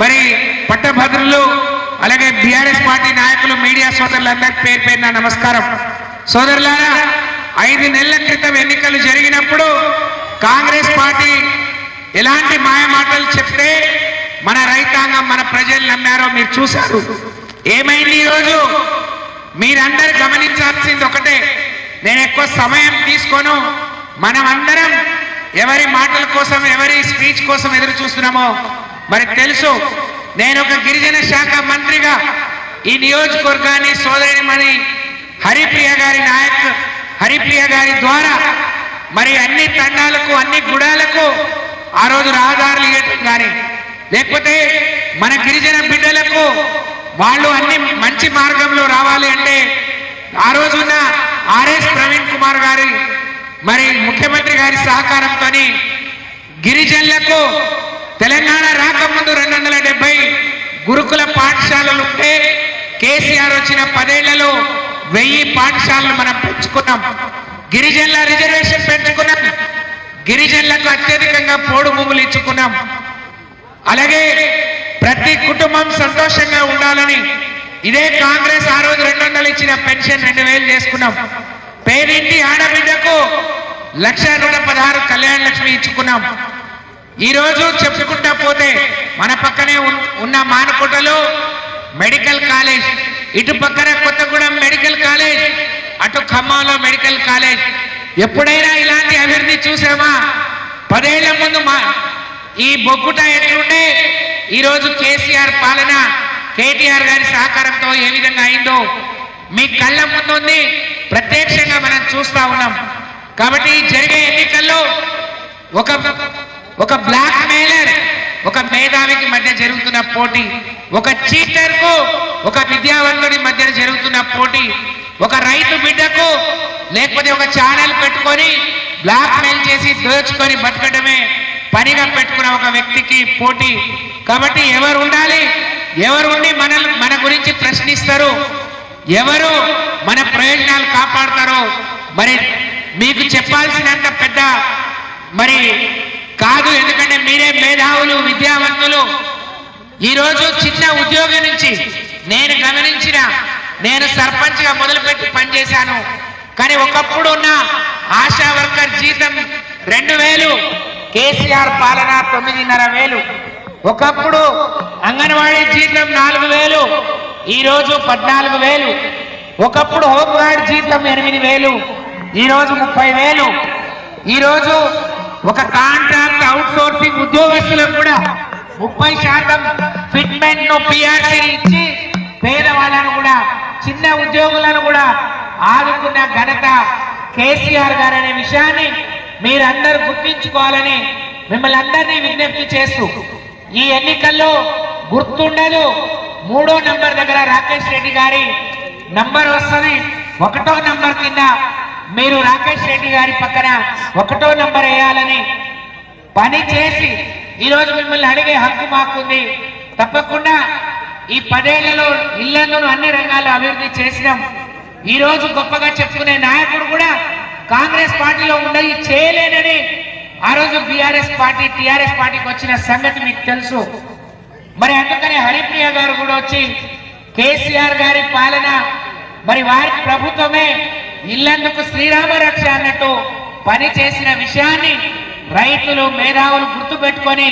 మరి పట్టభద్రులు, అలాగే బీఆర్ఎస్ పార్టీ నాయకులు, మీడియా సోదరులందరికీ పేరు పేరున నమస్కారం. సోదరులారా, 5 నెలల క్రితం ఎన్నికలు జరిగినప్పుడు కాంగ్రెస్ పార్టీ ఎలాంటి మాయమాటలు చెప్తే మన రైతాంగం, మన ప్రజలు నమ్మారో మీరు చూశారు. ఏమైంది ఈరోజు? మీరందరూ గమనించాల్సింది ఒకటే, నేను ఎక్కువ సమయం తీసుకోను. మనం అందరం ఎవరి మాటల కోసం, ఎవరి స్పీచ్ కోసం ఎదురు చూస్తున్నామో మరి తెలుసు. నేను ఒక గిరిజన శాఖ మంత్రిగా ఈ నియోజకవర్గాన్ని సోదరిమణి హరిప్రియ గారి ద్వారా మరి అన్ని తండాలకు, అన్ని గుడాలకు ఆ రోజు రహదారులు ఇవ్వటం కానీ, లేకపోతే మన గిరిజన బిడ్డలకు వాళ్ళు అన్ని మంచి మార్గంలో రావాలి అంటే ఆ రోజున్న ఆర్ఎస్ ప్రవీణ్ కుమార్ గారి మరి ముఖ్యమంత్రి గారి సహకారంతో గిరిజనులకు తెలంగాణ రాకముందు 270 గురుకుల పాఠశాలలు ఉంటే కేసీఆర్ వచ్చిన 10 ఏళ్లలో 1000 పాఠశాలలు మనం పెంచుకున్నాం. గిరిజనుల రిజర్వేషన్ పెంచుకున్నాం. గిరిజనులకు అత్యధికంగా పోడు భూములు ఇచ్చుకున్నాం. అలాగే ప్రతి కుటుంబం సంతోషంగా ఉండాలని ఇదే కాంగ్రెస్ ఆ రోజు 200 ఇచ్చిన పెన్షన్ 2000 చేసుకున్నాం. పేదింటి ఆడబిడ్డకు 1,116 కళ్యాణ లక్ష్మి ఇచ్చుకున్నాం. ఈ రోజు చెప్పుకుంటా పోతే మన పక్కనే ఉన్న మానకోటలో మెడికల్ కాలేజ్, ఇటు పక్కన కొత్తగూడెం మెడికల్ కాలేజ్, అటు ఖమ్మంలో మెడికల్ కాలేజ్. ఎప్పుడైనా ఇలాంటి అభివృద్ధి చూసామా? 10 ఏళ్ల ముందు ఈ బొగ్గుట ఎట్లుండే, ఈరోజు కేసీఆర్ పాలన, కేటీఆర్ గారి సహకారంతో ఏ విధంగా అయిందో మీ కళ్ళ ముందుంది, ప్రత్యక్షంగా మనం చూస్తా ఉన్నాం. కాబట్టి జరిగే ఎన్నికల్లో ఒక బ్లాక్ మెయిలర్, ఒక మేధావికి మధ్య జరుగుతున్న పోటీ, ఒక చీటర్ కు ఒక విద్యావంతుడి మధ్య జరుగుతున్న పోటీ, ఒక రైతు బిడ్డకు లేకపోతే ఒక ఛానల్ పెట్టుకొని బ్లాక్ మెయిల్ చేసి దోచుకొని బతకడమే పనిగా పెట్టుకున్న ఒక వ్యక్తికి పోటీ. కాబట్టి ఎవరు ఉండాలి, ఎవరు ఉండి మన గురించి ప్రశ్నిస్తారు, ఎవరు మన ప్రయోజనాలు కాపాడతారో మరి మీకు చెప్పాల్సినంత పెద్ద మరి కాదు. ఎందుకంటే మీరే మేధావులు, విద్యావంతులు. ఈరోజు చిన్న ఉద్యోగం నుంచి నేను సర్పంచ్గా మొదలుపెట్టి పనిచేశాను. కానీ ఒకప్పుడు ఉన్న ఆశా వర్కర్ జీతం 2000, కేసీఆర్ పాలన 9,500. ఒకప్పుడు అంగన్వాడీ జీతం 4000, ఈరోజు 14,000. ఒకప్పుడు హోంగార్డ్ జీతం 8,000, ఈరోజు 30,000. ఈరోజు ఒక కాంట్రాక్ట్ అవుట్ సోర్సింగ్ ఉద్యోగస్తులకు కూడా 30% ఫిట్మెంట్ ను పిఆర్సీ ఇచ్చి పేదవాళ్ళను కూడా, చిన్న ఉద్యోగులను కూడా ఆదుకున్న ఘనత కేసీఆర్ గారు అనే విషయాన్ని మీరందరూ గుర్తించుకోవాలని మిమ్మల్ని అందరినీ విజ్ఞప్తి చేస్తూ, ఈ ఎన్నికల్లో గుర్తుండదు 3వ నంబర్ దగ్గర రాకేష్ రెడ్డి గారి నంబర్ వస్తుంది. 1వ నంబర్ కింద మీరు రాకేష్ రెడ్డి గారి పక్కన 1వ నంబర్ వేయాలని పని చేసి ఈరోజు మిమ్మల్ని అడిగే హక్కు మాకుంది. తప్పకుండా ఈ 10 ఏళ్లలో ఇళ్లను అన్ని రంగాల్లో అభివృద్ధి చేసినాం. ఈ రోజు గొప్పగా చెప్పుకునే నాయకుడు కూడా కాంగ్రెస్ పార్టీలో ఉండయి చేయలేనని ఆ రోజు బీఆర్ఎస్ పార్టీ, టీఆర్ఎస్ పార్టీకి వచ్చిన సంగతి మీకు తెలుసు. మరి అందుకనే హరిప్రియ గారు కూడా వచ్చి కేసీఆర్ గారి పాలన, మరి వారి ప్రభుత్వమే ఇల్లందుకు శ్రీరామ రక్ష అన్నట్టు పని చేసిన విషయాన్ని రైతులు, మేధావులు గుర్తుపెట్టుకొని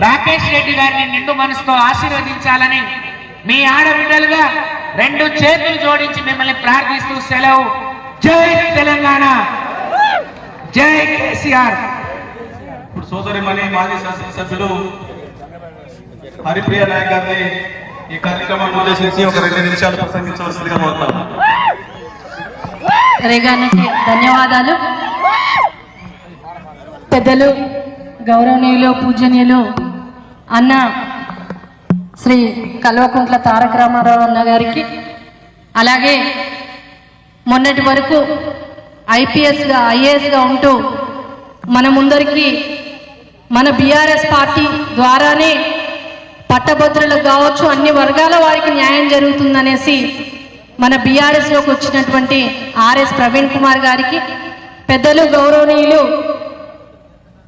రాకేష్ రెడ్డి గారిని నిండు మనసుతో ఆశీర్వదించాలని మీ ఆడబిడ్డలుగా 2 చేతులు జోడించి మిమ్మల్ని ప్రార్థిస్తూ సెలవు. జై తెలంగాణ, జై కేసీఆర్. ఇప్పుడు సోదరిమణి మాజీ శాసనసభ్యులు హరిప్రియ నాయక్ గారిని ఈ కార్యక్రమాన్ని ఉద్దేశించి ఒక 2 నిమిషాలు ప్రసంగించవలసిందిగా కోరుతాను. ధన్యవాదాలు. పెద్దలు గౌరవనీయులు పూజనీయులు అన్న శ్రీ కల్వకుంట్ల తారక రామారావు అన్న గారికి, అలాగే మొన్నటి వరకు ఐపీఎస్గా ఐఏఎస్గా ఉంటూ మన ముందరికి మన బీఆర్ఎస్ పార్టీ ద్వారానే పట్టభద్రులకు కావచ్చు అన్ని వర్గాల వారికి న్యాయం జరుగుతుందనేసి మన బీఆర్ఎస్లోకి వచ్చినటువంటి ఆర్ఎస్ ప్రవీణ్ కుమార్ గారికి, పెద్దలు గౌరవనీయులు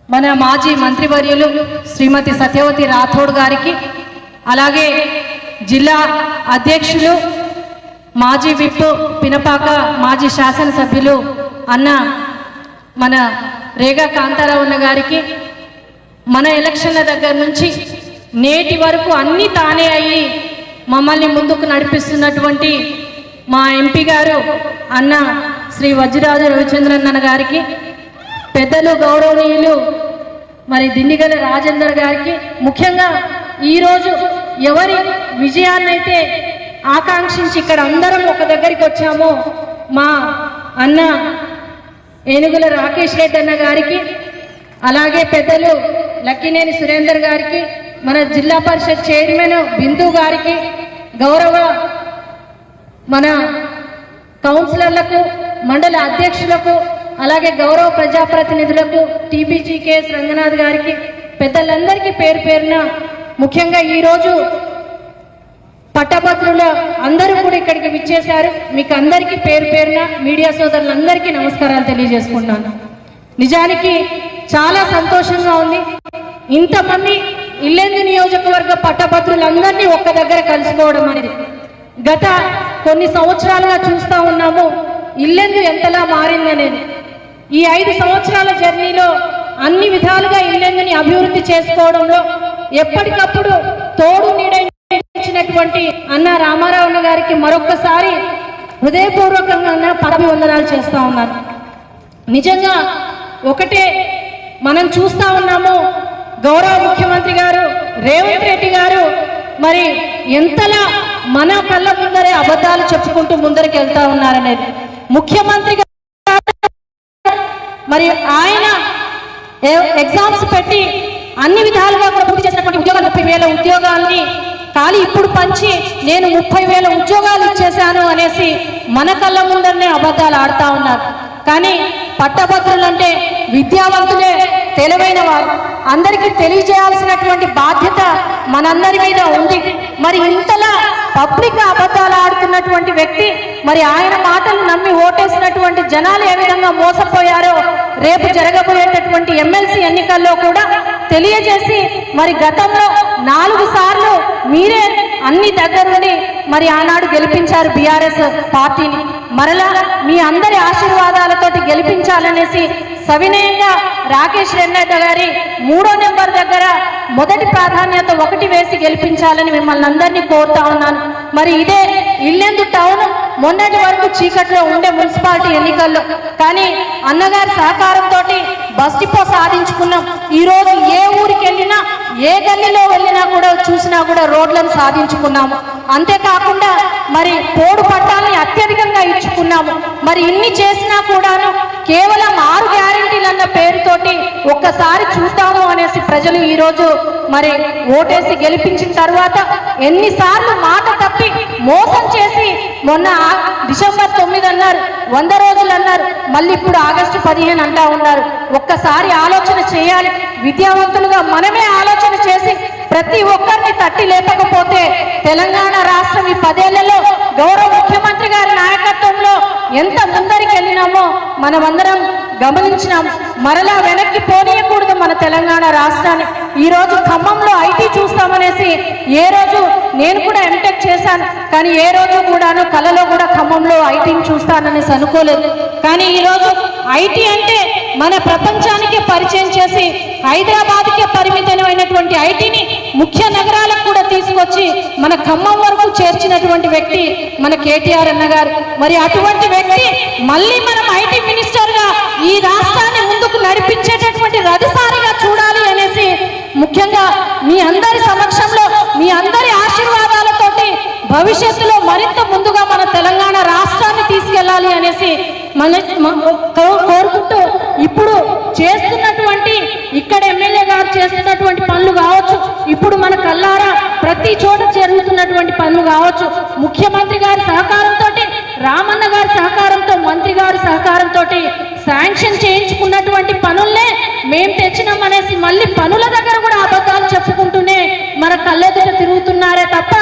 మన మాజీ మంత్రివర్యులు శ్రీమతి సత్యవతి రాథోడ్ గారికి, అలాగే జిల్లా అధ్యక్షులు మాజీ విప్ పినపాక మాజీ శాసనసభ్యులు అన్న మన రేగా కాంతారావు గారికి, మన ఎలక్షన్ల దగ్గర నుంచి నేటి వరకు అన్నీ తానే అయ్యి మమ్మల్ని ముందుకు నడిపిస్తున్నటువంటి మా ఎంపీ గారు అన్న శ్రీ వజ్రరాజు రవిచంద్రన్ అన్న గారికి, పెద్దలు గౌరవనీయులు మరి దిండిగల రాజేందర్ గారికి, ముఖ్యంగా ఈరోజు ఎవరి విజయాన్నైతే ఆకాంక్షించి ఇక్కడ అందరం ఒక దగ్గరికి వచ్చామో మా అన్న ఏనుగుల రాకేష్ రెడ్డి అన్న గారికి, అలాగే పెద్దలు లక్కినేని సురేందర్ గారికి, మన జిల్లా పరిషత్ చైర్మన్ బిందు గారికి, గౌరవ మన కౌన్సిలర్లకు, మండల అధ్యక్షులకు, అలాగే గౌరవ ప్రజాప్రతినిధులకు, టీబీజీకేఎస్ రంగనాథ్ గారికి, పెద్దలందరికీ పేరు పేరున, ముఖ్యంగా ఈరోజు పట్టభద్రుల అందరూ కూడా ఇక్కడికి విచ్చేశారు. మీకు అందరికీ పేరు పేరున మీడియా సోదరులందరికీ నమస్కారాలు తెలియజేసుకుంటున్నాను. నిజానికి చాలా సంతోషంగా ఉంది. ఇంతమంది ఇల్లెందు నియోజకవర్గ పట్టభద్రులందరినీ ఒక్క దగ్గర కలుసుకోవడం అనేది గత కొన్ని సంవత్సరాలుగా చూస్తూ ఉన్నాము. ఇల్లెందు ఎంతలా మారిందనేది ఈ 5 సంవత్సరాల జర్నీలో అన్ని విధాలుగా ఇల్లెందుని అభివృద్ధి చేసుకోవడంలో ఎప్పటికప్పుడు తోడు నీడైనటువంటి అన్న రామారావు గారికి మరొక్కసారి హృదయపూర్వకంగా పాదాభివందనాలు చేస్తా ఉన్నారు. నిజంగా ఒకటే మనం చూస్తా ఉన్నాము, గౌరవ ముఖ్యమంత్రి గారు రేవంత్ రెడ్డి గారు మరి ఎంతలా మన కళ్ళ ముందరే అబద్ధాలు చెప్పుకుంటూ ముందరికి వెళ్తా ఉన్నారనేది ముఖ్యమంత్రి మరి ఆయన ఎగ్జామ్స్ పెట్టి అన్ని విధాలుగా కూడా పూర్తి చేసినటువంటి ఉద్యోగాలు 30,000 ఉద్యోగాల్ని ఖాళీ ఇప్పుడు పంచి నేను 30,000 ఉద్యోగాలు ఇచ్చేశాను అనేసి మన కళ్ళ ముందరనే అబద్ధాలు ఆడుతూ ఉన్నారు. కానీ పట్టభద్రులు అంటే విద్యావంతులే, తెలివైన వారు, అందరికీ తెలియజేయాల్సినటువంటి బాధ్యత మనందరి మీద ఉంది. మరి ఇంతలా పబ్లిక్ అబద్ధాలు ఆడుతున్నటువంటి వ్యక్తి మరి ఆయన మాటలు నమ్మి ఓటేసినటువంటి జనాలు ఏ విధంగా మోసపోయారో రేపు జరగబోయేటటువంటి ఎమ్మెల్సీ ఎన్నికల్లో కూడా తెలియజేసి మరి గతంలో 4 సార్లు మీరే అన్ని దగ్గరుండి మరి ఆనాడు గెలిపించారు బీఆర్ఎస్ పార్టీని. మరలా మీ అందరి ఆశీర్వాదాలతోటి గెలిపించాలనేసి సవినయంగా రాకేష్ రెడ్డి గారి 3వ నెంబర్ దగ్గర మొదటి ప్రాధాన్యత 1 వేసి గెలిపించాలని మిమ్మల్ని అందరినీ కోరుతా ఉన్నాను. మరి ఇదే ఇల్లెందు టౌన్ మొన్నటి వరకు చీకట్లో ఉండే మున్సిపాలిటీ ఎన్నికల్లో, కానీ అన్నగారి సహకారంతో బస్ డిపో సాధించుకున్నాం. ఈరోజు ఏ ఊరికి వెళ్ళినా ఏ గల్లీలో వెళ్ళినా కూడా చూసినా కూడా రోడ్లను సాధించుకున్నాము. అంతేకాకుండా మరి పోడు పట్టాలని అత్యధికంగా ఇచ్చుకున్నాము. మరి ఇన్ని చేసినా కూడాను కేవలం 6 గ్యారెంటీలు అన్న పేరుతోటి ఒక్కసారి చూద్దాము అనేసి ప్రజలు ఈరోజు మరి ఓటేసి గెలిపించిన తర్వాత ఎన్నిసార్లు మాట తప్పి మోసం చేసి మొన్న డిసెంబర్ 9 అన్నారు, 100 రోజులు అన్నారు, మళ్ళీ ఇప్పుడు ఆగస్టు 15 అంటా ఉన్నారు. ఒక్కసారి ఆలోచన చేయాలి. విద్యావంతులుగా మనమే ఆలోచన చేసి ప్రతి ఒక్కరిని తట్టి లేపకపోతే తెలంగాణ రాష్ట్రం ఈ 10 ఏళ్లలో గౌరవ ముఖ్యమంత్రి గారి నాయకత్వంలో ఎంత ముందరికి వెళ్ళినామో మనమందరం గమనించినాం. మరలా వెనక్కి పోనీయకూడదు మన తెలంగాణ రాష్ట్రాన్ని. ఈరోజు ఖమ్మంలో ఐటీ చూస్తామనేసి ఏ రోజు నేను కూడా ఎంటెక్ చేశాను, కానీ ఏ రోజు కూడాను కలలో కూడా ఖమ్మంలో ఐటీని చూస్తాననేసి అనుకోలేదు. కానీ ఈరోజు ఐటీ అంటే మన ప్రపంచానికే పరిచయం చేసి హైదరాబాద్కే పరిమితమైనటువంటి ఐటీని ముఖ్య నగరాలకు కూడా తీసుకొచ్చి మన ఖమ్మం వరకు చేర్చినటువంటి వ్యక్తి మన కేటీఆర్ అన్న గారు. మరి అటువంటి వ్యక్తి మళ్ళీ మనం ఐటీ మినిస్టర్గా ఈ రాష్ట్రాన్ని ముందుకు నడిపించేటటువంటి రథసారిగా చూడాలి అనేసి ముఖ్యంగా మీ అందరి సమక్షంలో మీ అందరి ఆశీర్వాదాలతోటి భవిష్యత్తులో మరింత ముందుగా మన తెలంగాణ రాష్ట్రాన్ని తీసుకెళ్లాలి అనేసి కోరుకుంటూ ఇప్పుడు చేస్తున్నటువంటి ఇక్కడ ఎమ్మెల్యేగా తోటి శాంక్షన్ చేయించుకున్నటువంటి పనుల్నే మేం తెచ్చినామనేసి మళ్ళీ పనుల దగ్గర కూడా అబద్ధాలు చెప్పుకుంటూనే మన కళ్ళెదుట తిరుగుతున్నారే తప్ప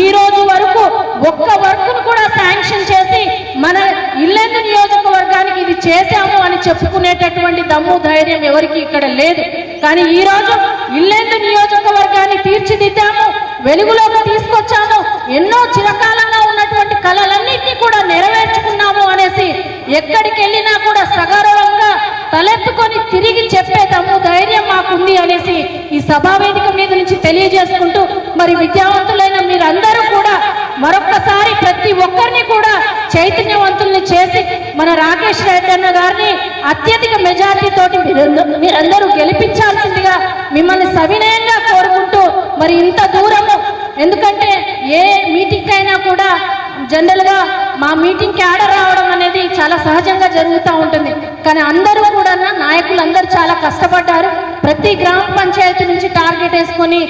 ఈ రోజు వరకు ఒక్క వర్క్ను కూడా శాంక్షన్ చేసి మన ఇల్లెందు నియోజకవర్గానికి ఇది చేశాము అని చెప్పుకునేటటువంటి దమ్ము ధైర్యం ఎవరికి ఇక్కడ లేదు. కానీ ఈ రోజు ఇల్లెందు నియోజకవర్గాన్ని తీర్చిదిద్దాము, వెలుగులోకి తీసుకొచ్చాము, ఎన్నో చిరకాలంగా ఉన్నటువంటి కళలన్నింటినీ కూడా నెరవేర్చుకున్నాము అనేసి ఎక్కడికి వెళ్ళినా కూడా సగౌరవంగా తలెత్తుకొని తిరిగి చెప్పే దమ్ము ధైర్యం మాకుంది అనేసి ఈ సభావేదిక మీద నుంచి తెలియజేసుకుంటూ, మరి విద్యావంతులైన మీరందరూ కూడా మరొక్కసారి ప్రతి ఒక్కరిని కూడా చైతన్యవంతుల్ని చేసి మన రాకేష్ రెడ్డి అన్న గారిని అత్యధిక మెజారిటీ తోటి మీరందరూ గెలిపించాల్సిందిగా మిమ్మల్ని సవినయంగా కోరుకుంటూ, మరి ఇంత దూరము, ఎందుకంటే ఏ మీటింగ్ అయినా కూడా జనరల్ గా మా మీటింగ్ కి ఆర్డర్ రావడం అనేది చాలా సహజంగా జరుగుతూ ఉంటుంది. కానీ అందరూ కూడా నాయకులందరూ చాలా కష్టపడ్డారు. ప్రతి గ్రామ పంచాయతీ నుంచి టార్గెట్ వేసుకొని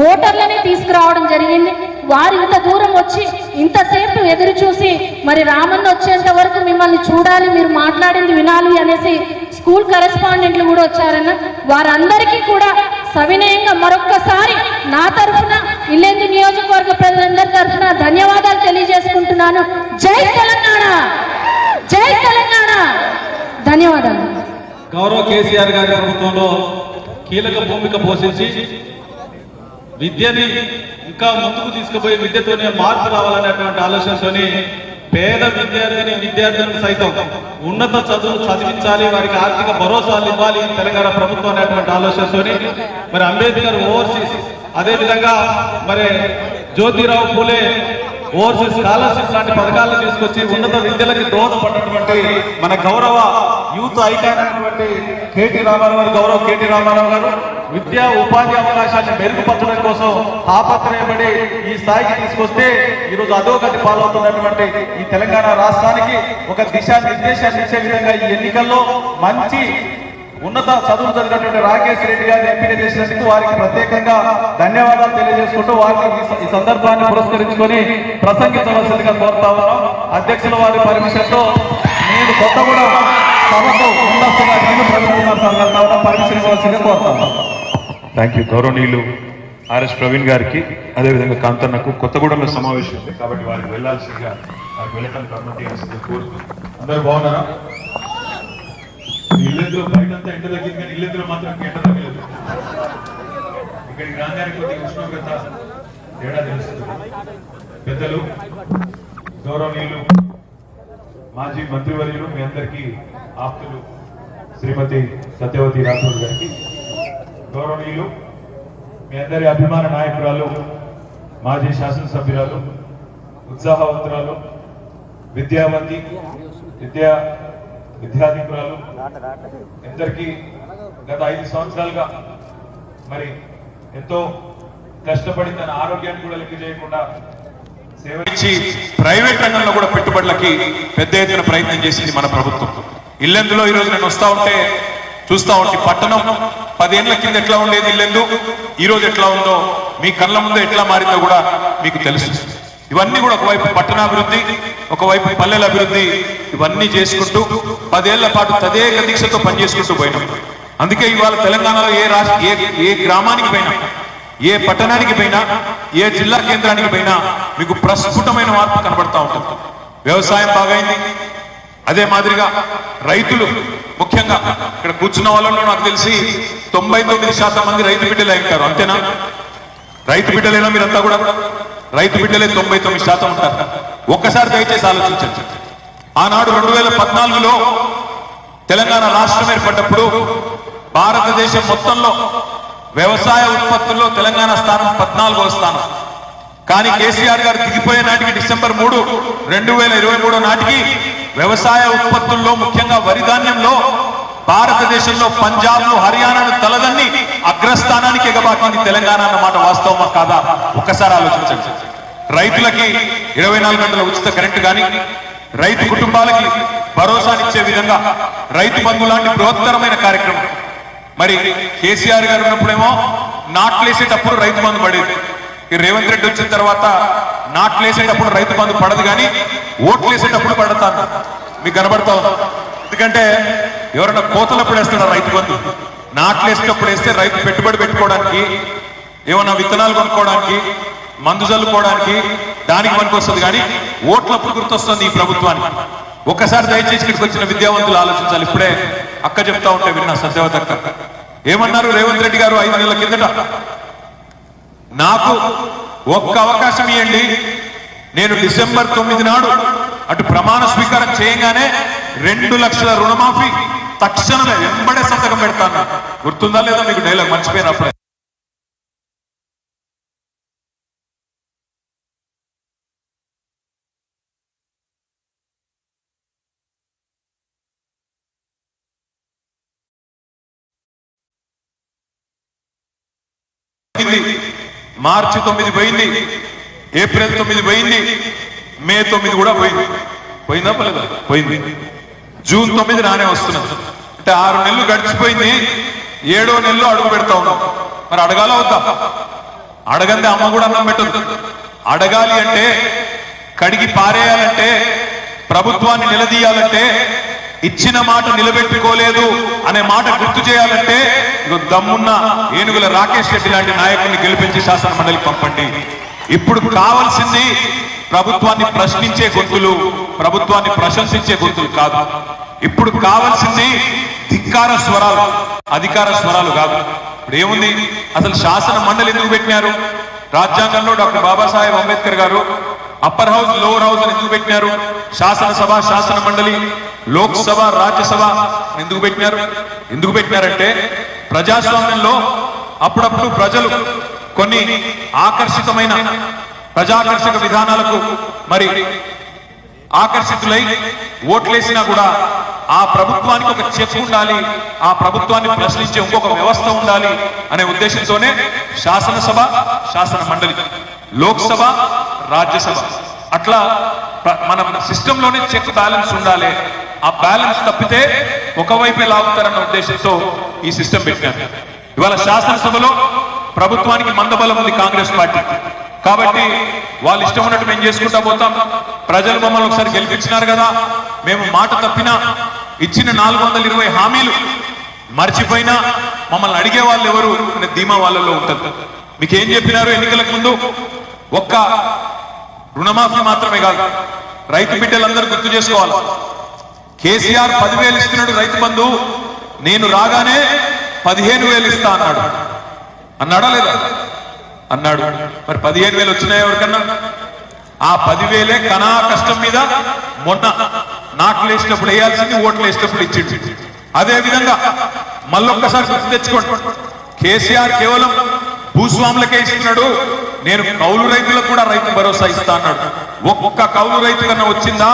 ఓటర్లని తీసుకురావడం జరిగింది. వారు ఇంత దూరం వచ్చి ఇంతసేపు ఎదురు చూసి మరి రామన్న వచ్చేంత వరకు మిమ్మల్ని చూడాలి, మీరు మాట్లాడింది వినాలి అనేసి స్కూల్ కరెస్పాండెంట్లు కూడా వచ్చారన్న. వారందరికీ కూడా సవినయంగా మరొక్కసారి నా తరఫున ఇల్లెందు నియోజకవర్గ ప్రజలందరి తరఫున ధన్యవాదాలు తెలియజేసుకుంటున్నాను. జై తెలంగాణ, జై తెలంగాణ. ధన్యవాదాలు. గౌరవ కేసీఆర్ గారి ప్రభుత్వంలో కీలక భూమిక పోషించి విద్యని ఇంకా ముందుకు తీసుకుపోయి విద్యతోనే మార్పు రావాలనేటువంటి ఆలోచనతోని పేద విద్యార్థులకు సైతం ఉన్నత చదువులు చదివించాలి, వారికి ఆర్థిక భరోసాలు ఇవ్వాలి తెలంగాణ ప్రభుత్వం అనేటువంటి ఆలోచనతోని మరి అంబేద్కర్ ఓవర్సీస్, అదేవిధంగా మరి జ్యోతిరావు పూలే ఓవర్సీస్ స్కాలర్షిప్ లాంటి పథకాలను తీసుకొచ్చి ఉన్నత విద్యలకి దోహదపడినటువంటి మన గౌరవ యూత్ ఐకాన్ అయినటువంటి కేటీ రామారావు గారు, గౌరవ కేటీ రామారావు గారు విద్యా ఉపాధి అవకాశాన్ని మెరుగుపరచడం కోసం తాపత్రయపడి ఈ స్థాయికి తీసుకొస్తే ఈరోజు అధోగతి పాలవుతున్నటువంటి ఈ తెలంగాణ రాష్ట్రానికి ఒక దిశానిర్దేశాన్ని ఇచ్చే విధంగా ఈ ఎన్నికల్లో మంచి ఉన్నత చదువులు చదివినటువంటి రాకేష్ రెడ్డి గారిని ఎంపిక చేసినందుకు వారికి ప్రత్యేకంగా ధన్యవాదాలు తెలియజేసుకుంటూ వారికి ఈ సందర్భాన్ని పురస్కరించుకొని ప్రసంగించవలసిందిగా కోరుతా ఉన్నాం. అధ్యక్షుల వారి పర్మిషన్ తో నేను కొత్తగూడెం సభకు ముందస్తుగా నేను ప్రవీణ్ కుమార్ పర్మిషన్ ఇవ్వాల్సిందిగా కోరుతా ఉన్నాం. Thank you. గౌరవనీయులు ఆర్ఎస్ ప్రవీణ్ గారికి, అదేవిధంగా కాంతన్నకు కొత్తగూడెంలో సమావేశం ఉంది కాబట్టి వారికి వెళ్లాల్సిందిగా వారికి వెళ్ళటానికి అనుమతి కోరుతూ, అందరూ బాగున్నారా? ఇల్లెందులో బయటంతా ఎండ తగ్గింది కానీ ఇల్లెందులో మాత్రం ఎండ తగ్గలేదు. ఇక్కడికి రాగానే కొద్దిగా ఉష్ణోగ్రత తేడా తెలుస్తుంది. పెద్దలు, గౌరవనీయులు మాజీ మంత్రివర్యులు, మీ అందరికీ ఆప్తులు శ్రీమతి సత్యవతి రాథోడ్ గారికి, గౌరవనీయులు మీ అందరి అభిమాన నాయకురాలు, మాజీ శాసనసభ్యురాలు, ఉత్సాహవంతురాలు, విద్యావంతి, విద్యాధికురాలు అందరికీ గత 5 సంవత్సరాలుగా మరి ఎంతో కష్టపడి తన ఆరోగ్యాన్ని కూడా లెక్క చేయకుండా సేవ ఇచ్చి ప్రైవేట్ రంగంలో కూడా పెట్టుబడులకి పెద్ద ఎత్తున ప్రయత్నం చేసింది మన ప్రభుత్వం. ఇల్లెందులో ఈరోజు నేను వస్తా ఉంటే చూస్తా ఉంటే పట్టణం 10 ఏళ్ల కింద ఎట్లా ఉండేది ఇల్లెందు, ఈ రోజు ఎట్లా ఉందో, మీ కళ్ళ ముందు ఎట్లా మారిందో కూడా మీకు తెలుసు. ఇవన్నీ కూడా ఒకవైపు పట్టణాభివృద్ధి, ఒకవైపు పల్లెల అభివృద్ధి, ఇవన్నీ చేసుకుంటూ 10 ఏళ్ల పాటు తదేక దీక్షతో పనిచేసుకుంటూ పోయినాం. అందుకే ఇవాళ తెలంగాణలో ఏ గ్రామానికి పోయినా, ఏ పట్టణానికి పోయినా, ఏ జిల్లా కేంద్రానికి పోయినా మీకు ప్రస్ఫుటమైన మార్పు కనబడతా ఉంటుంది. వ్యవసాయం బాగైంది. అదే మాదిరిగా రైతులు, ముఖ్యంగా ఇక్కడ కూర్చున్న వాళ్ళలో నాకు తెలిసి 99% మంది రైతు బిడ్డలే ఉంటారు. అంతేనా? రైతు బిడ్డలేనా మీరంతా కూడా? రైతు బిడ్డలే 99% ఉంటారు. ఒక్కసారి దయచేసి ఆలోచించండి. ఆనాడు 2014లో తెలంగాణ రాష్ట్రం ఏర్పడ్డప్పుడు భారతదేశం మొత్తంలో వ్యవసాయ ఉత్పత్తుల్లో తెలంగాణ స్థానం 14వ స్థానం. కానీ కేసీఆర్ గారు దిగిపోయే నాటికి డిసెంబర్ 3, 2023 నాటికి వ్యవసాయ ఉత్పత్తుల్లో, ముఖ్యంగా వరి ధాన్యంలో భారతదేశంలో పంజాబ్ను, హర్యానాను తలదన్ని అగ్రస్థానానికి ఎగబాకింది తెలంగాణ అన్నమాట వాస్తవమా కాదా? ఒక్కసారి ఆలోచించండి. రైతులకి 24 గంటల ఉచిత కరెంటు కానీ, రైతు కుటుంబాలకి భరోసానిచ్చే విధంగా రైతు బంధు లాంటి బృహత్తరమైన కార్యక్రమం. మరి కేసీఆర్ గారు ఉన్నప్పుడేమో నాట్లేసేటప్పుడు రైతు బంధు పడేది. ఈ రేవంత్ రెడ్డి వచ్చిన తర్వాత నాట్లేసేటప్పుడు రైతు బంధు పడదు కానీ ఓట్లేసేటప్పుడు పడతాను. మీకు కనబడతా ఉంది. ఎందుకంటే ఎవరైనా కోతలప్పుడు వేస్తాడా రైతు బంధు, నాట్లు వేసేటప్పుడు వేస్తే రైతు పెట్టుబడి పెట్టుకోవడానికి, ఏమన్నా విత్తనాలు కొనుక్కోవడానికి, మందు చల్లుకోవడానికి దానికి మనకు వస్తుంది. కానీ ఓట్లప్పుడు గుర్తొస్తుంది ఈ ప్రభుత్వానికి. ఒక్కసారి దయచేసి ఇక్కడికి వచ్చిన విద్యావంతులు ఆలోచించాలి. ఇప్పుడే అక్క చెప్తా ఉంటే విన్నా, సత్యవత అక్క ఏమన్నారు, రేవంత్ రెడ్డి గారు 5 నెలల కిందట నాకు ఒక్క అవకాశం ఇవ్వండి, నేను డిసెంబర్ 9 నాడు అటు ప్రమాణ స్వీకారం చేయగానే 2 లక్షల రుణమాఫీ తక్షణమే వెంబడే సంతకం పెడతాను. గుర్తుందా లేదా మీకు డైలాగ్? మర్చిపోయినప్పుడే. మార్చి 9 పోయింది, ఏప్రిల్ 9 పోయింది, మే 9 కూడా పోయింది. పోయిందా పోలేదా? పోయింది. జూన్ 9 రానే వస్తున్నది. అంటే 6 నెలలు గడిచిపోయింది. 7వ నెలలో అడుగు పెడతా ఉన్నాం. మరి అడగాల వద్దా? అడగందే అమ్మ కూడా అన్నం పెట్టదు. అడగాలి అంటే, కడిగి పారేయాలంటే, ప్రభుత్వాన్ని నిలదీయాలంటే, ఇచ్చిన మాట నిలబెట్టుకోలేదు అనే మాట గుర్తు చేయాలంటే దమ్మున్న ఏనుగుల రాకేష్ రెడ్డి లాంటి నాయకుల్ని గెలిపించి శాసన మండలికి పంపండి. ఇప్పుడు కావాల్సింది ప్రభుత్వాన్ని ప్రశ్నించే గొంతులు, ప్రభుత్వాన్ని ప్రశంసించే గొంతులు కాదు. ఇప్పుడు కావాల్సింది ధిక్కార స్వరాలు, అధికార స్వరాలు కాదు. ఇప్పుడు ఏముంది, అసలు శాసన మండలి ఎందుకు పెట్టినారు? రాజ్యాంగంలో డాక్టర్ బాబాసాహెబ్ అంబేద్కర్ గారు అప్పర్ హౌస్, లోవర్ హౌస్ ఎందుకు పెట్టినారు? శాసనసభ, శాసన మండలి, లోక్సభ, రాజ్యసభ ఎందుకు పెట్టినారు? ఎందుకు పెట్టినారంటే ప్రజాస్వామ్యంలో అప్పుడప్పుడు ప్రజలు కొన్ని ఆకర్షితమైన ప్రజాకర్షక విధానాలకు మరి ఆకర్షితులై ఓట్లేసినా కూడా ఆ ప్రభుత్వానికి ఒక చెక్ ఉండాలి, ఆ ప్రభుత్వాన్ని ప్రశ్నించే ఇంకొక వ్యవస్థ ఉండాలి అనే ఉద్దేశంతోనే శాసనసభ, శాసన మండలి, లోక్సభ, రాజ్యసభ అట్లా మన సిస్టంలోనే చెక్ బ్యాలెన్స్ ఉండాలి. ఆ బ్యాలెన్స్ తప్పితే ఒకవైపే లాగుతారన్న ఉద్దేశంతో ఈ సిస్టమ్ పెట్టారు. ఇవాళ శాసనసభలో ప్రభుత్వానికి మందబలం ఉంది కాంగ్రెస్ పార్టీ. కాబట్టి వాళ్ళు ఇష్టం ఉన్నట్టు మేము చేసుకుంటా పోతాం. ప్రజలు మమ్మల్ని ఒకసారి గెలిపించినారు కదా, మేము మాట తప్పినా, ఇచ్చిన 420 హామీలు మర్చిపోయినా మమ్మల్ని అడిగే వాళ్ళు ఎవరు అనే ధీమా వాళ్ళలో ఉంటుంది. మీకేం చెప్పినారు ఎన్నికలకు ముందు? ఒక్క రుణమాఫీ మాత్రమే కాదు, రైతు బిడ్డలందరూ గుర్తు చేసుకోవాలి. కేసీఆర్ 10,000 ఇస్తున్నాడు రైతు బంధు, నేను రాగానే 15,000 ఇస్తా అన్నాడు. అన్నాడా లేదా? అన్నాడు. మరి 15,000 వచ్చినాయి ఎవరికన్నా? ఆ 10,000 కనా కష్టం మీద మొన్న నాట్లు వేసినప్పుడు వేయాల్సింది, ఓట్లు వేసినప్పుడు ఇచ్చిండు. అదే విధంగా మళ్ళొక్కసారి గుర్తు తెచ్చుకోండి, కేసీఆర్ కేవలం భూస్వాములకే ఇస్తున్నాడు, నేను కౌలు రైతులకు కూడా రైతు భరోసా ఇస్తా అన్నాడు. ఒక్క కౌలు రైతు కన్నా వచ్చిందా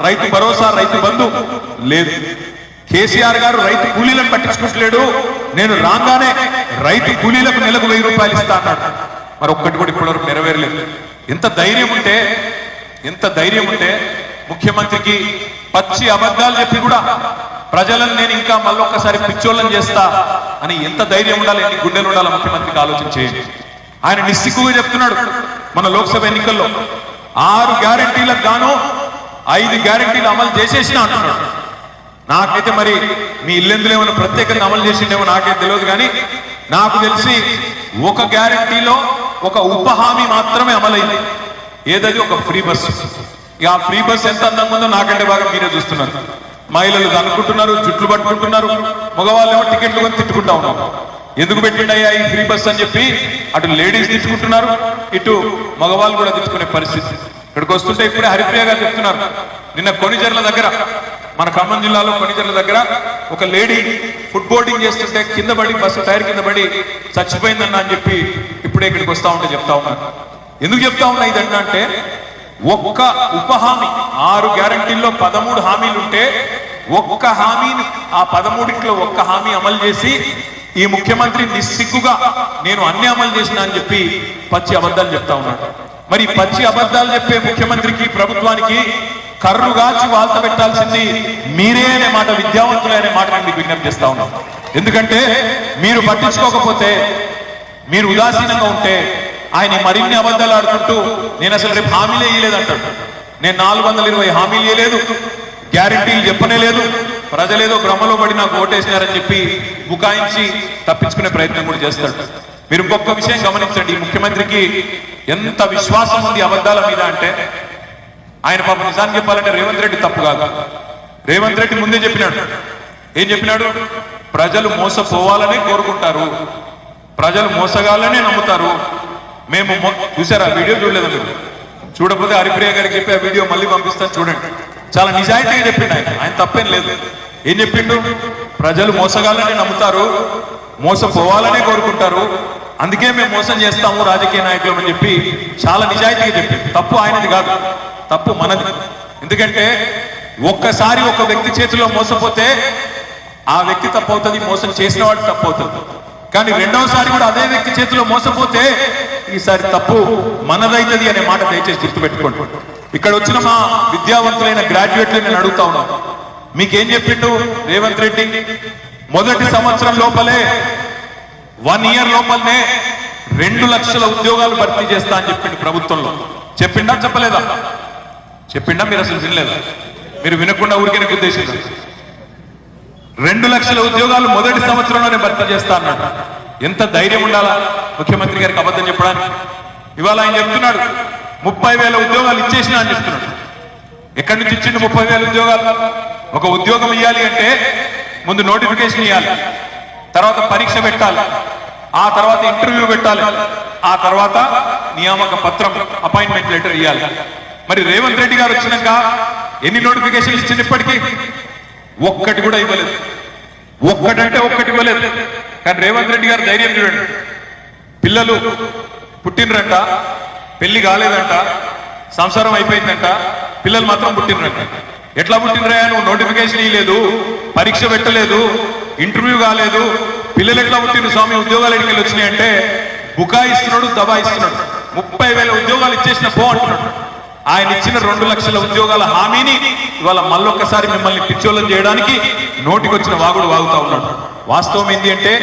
రైతు భరోసా, రైతు బంధు? లేదు. కేసీఆర్ గారు రైతు కూలీలను పట్టించుకుంటలేడు, నేను రాగానే రైతు కూలీలకు నెలకు 1000 రూపాయలు ఇస్తా అన్నాడు. మరి ఒక్కటి కూడా ఇప్పటివరకు నెరవేరలేదు. ఎంత ధైర్యం ఉంటే, ఎంత ధైర్యం ఉంటే ముఖ్యమంత్రికి పచ్చి అబద్ధాలు చెప్పి కూడా ప్రజలను నేను ఇంకా మళ్ళొక్కసారి పిచ్చోళ్ళని చేస్తా అని ఎంత ధైర్యం ఉండాలి, ఎన్ని గుండెలు ఉండాలి ముఖ్యమంత్రికి ఆలోచన చేయండి. ఆయన నిస్సిగ్గుగా చెప్తున్నాడు, మన లోక్సభ ఎన్నికల్లో 6 గ్యారెంటీలకు గాను 5 గ్యారెంటీలు అమలు చేసేసినా అంటున్నాడు. నాకైతే మరి మీ ఇల్లెందులో ఏమైనా ప్రత్యేకంగా అమలు చేసిండేమో నాకైతే తెలియదు, కానీ నాకు తెలిసి ఒక గ్యారెంటీలో ఒక ఉప హామీ మాత్రమే అమలైంది. ఏదది? ఒక ఫ్రీ బస్. ఇక ఆ ఫ్రీ బస్ ఎంత అందంగా ఉందో నాకంటే బాగా మీరే చూస్తున్నారు. మహిళలు అనుకుంటున్నారు, జుట్లు పట్టుకుంటున్నారు, మగవాళ్ళు ఏమో టికెట్లు కొని తిట్టుకుంటా ఉన్నారు. ఎందుకు పెట్టిండయ్యా ఈ ఫ్రీ బస్ అని చెప్పి అటు లేడీస్ తిట్టుకుంటున్నారు, ఇటు మగవాళ్ళు కూడా తిట్టుకునే పరిస్థితి. ఇక్కడికి వస్తుంటే ఇప్పుడే హరిప్రియ గారు చెప్తున్నారు, నిన్న కొనిజర్ల దగ్గర, మన ఖమ్మం జిల్లాలో కొనిజర్ల దగ్గర ఒక లేడీ ఫుడ్ బోర్డింగ్ చేస్తుంటే కింద పడి, బస్సు టైర్ కింద పడి చచ్చిపోయిందన్న అని చెప్పి ఇప్పుడే ఇక్కడికి వస్తా ఉంటే చెప్తా ఉన్నారు. ఎందుకు చెప్తా ఉన్నా ఇదన్నా అంటే, ఒక్క ఉప హామీ, 6 గ్యారంటీల్లో 13 హామీలు ఉంటే ఒక్క హామీని, ఆ 13లో ఒక్క హామీ అమలు చేసి ఈ ముఖ్యమంత్రి నిస్సిగ్గుగా నేను అన్ని అమలు చేసిన అని చెప్పి పచ్చి అబద్ధాలు చెప్తా ఉన్నాడు. మరి పచ్చి అబద్ధాలు చెప్పే ముఖ్యమంత్రికి, ప్రభుత్వానికి కర్రుగాచి వాల్త పెట్టాల్సింది మీరే అనే మాట, విద్యావంతులే అనే మాట నేను మీకు విజ్ఞప్తి చేస్తా ఉన్నాం. ఎందుకంటే మీరు పట్టించుకోకపోతే, మీరు ఉదాసీనంగా ఉంటే ఆయన మరిన్ని అబద్ధాలు ఆడుకుంటూ నేను అసలు రేపు హామీలే ఇయ్యలేదు అంటాడు. నేను 420 హామీలు ఇయ్యలేదు, గ్యారెంటీలు చెప్పనే లేదు, ప్రజలేదో భ్రమలో పడి నాకు ఓటేసినారని చెప్పి బుకాయించి తప్పించుకునే ప్రయత్నం కూడా చేస్తాడు. మీరు ఇంకొక విషయం గమనించండి, ఈ ముఖ్యమంత్రికి ఎంత విశ్వాసం ఉంది అబద్ధాల మీద అంటే, ఆయన పాప నిజాన్ని చెప్పాలంటే రేవంత్ రెడ్డి తప్పు కాదు. రేవంత్ రెడ్డి ముందే చెప్పినాడు. ఏం చెప్పినాడు? ప్రజలు మోసపోవాలనే కోరుకుంటారు, ప్రజలు మోసగాలనే నమ్ముతారు. మేము చూసారా వీడియో? చూడలేదు మీరు? చూడకపోతే హరిప్రియ గారికి చెప్పి ఆ వీడియో మళ్ళీ పంపిస్తాను, చూడండి. చాలా నిజాయితీగా చెప్పిండు ఆయన తప్పేం లేదు. ఏం చెప్పిండు? ప్రజలు మోసగాలనే నమ్ముతారు, మోసపోవాలనే కోరుకుంటారు, అందుకే మేము మోసం చేస్తాము రాజకీయ నాయకులు అని చెప్పి చాలా నిజాయితీగా చెప్పిండు. తప్పు ఆయనది కాదు, తప్పు మనది. ఎందుకంటే ఒక్కసారి ఒక వ్యక్తి చేతిలో మోసపోతే ఆ వ్యక్తి తప్పు అవుతుంది, మోసం చేసిన వాడు తప్పు అవుతుంది. కానీ రెండవసారి కూడా అదే వ్యక్తి చేతిలో మోసపోతే ఈసారి తప్పు మనదైతుంది అనే మాట దయచేసి గుర్తుపెట్టుకోండి. ఇక్కడ వచ్చిన మా విద్యావంతులైన గ్రాడ్యుయేట్లు నేను అడుగుతా ఉన్నాను, మీకేం చెప్పిండు రేవంత్ రెడ్డి? మొదటి సంవత్సరం లోపలే 1 year లోపలనే 2 లక్షల ఉద్యోగాలు భర్తీ చేస్తా అని చెప్పిండు ప్రభుత్వంలో. చెప్పిండా చెప్పలేదా? చెప్పిండా? మీరు అసలు వినలేదా? మీరు వినకుండా ఊరికే ఉద్దేశించారు. 2 లక్షల ఉద్యోగాలు మొదటి సంవత్సరంలోనే భర్తీ చేస్తా అన్నాడు. ఎంత ధైర్యం ఉండాలా ముఖ్యమంత్రి గారికి అబద్ధం చెప్పడానికి? ఇవాళ ఆయన చెప్తున్నాడు 30,000 ఉద్యోగాలు ఇచ్చేసినా అని చెప్తున్నాడు. ఎక్కడి నుంచి ఇచ్చిండు 30,000 ఉద్యోగాలు? ఒక ఉద్యోగం ఇవ్వాలి అంటే ముందు నోటిఫికేషన్ ఇవ్వాలి, తర్వాత పరీక్ష పెట్టాలి, ఆ తర్వాత ఇంటర్వ్యూ పెట్టాలి, ఆ తర్వాత నియామక పత్రం అపాయింట్మెంట్ లెటర్ ఇవ్వాలి. మరి రేవంత్ రెడ్డి గారు వచ్చినాక ఎన్ని నోటిఫికేషన్ ఇచ్చింది? ఇప్పటికీ ఒక్కటి కూడా ఇవ్వలేదు. ఒక్కటంటే ఒక్కటి ఇవ్వలేదు. కానీ రేవంత్ రెడ్డి గారు ధైర్యం చూడండి. పిల్లలు పుట్టినరంట, పెళ్లి కాలేదంట, సంసారం అయిపోయిందంట, పిల్లలు మాత్రం పుట్టినరంట. ఎట్లా పుట్టినరా? నువ్వు నోటిఫికేషన్ ఇవ్వలేదు, పరీక్ష పెట్టలేదు, ఇంటర్వ్యూ కాలేదు, పిల్లలు ఎట్లా పుట్టిన స్వామి? ఉద్యోగాలు ఎన్నికలు వచ్చినాయి అంటే బుకాయిస్తున్నాడు, దబాయిస్తున్నాడు. 30,000 ఉద్యోగాలు ఇచ్చేసిన పో అంటున్నాడు. ఆయన ఇచ్చిన 2 లక్షల ఉద్యోగాల హామీని ఇవాళ మళ్ళొక్కసారి మిమ్మల్ని పిచ్చోళ్ళం చేయడానికి నోటికొచ్చిన వాగుడు వాగుతా ఉన్నాడు. వాస్తవం ఏంటి అంటే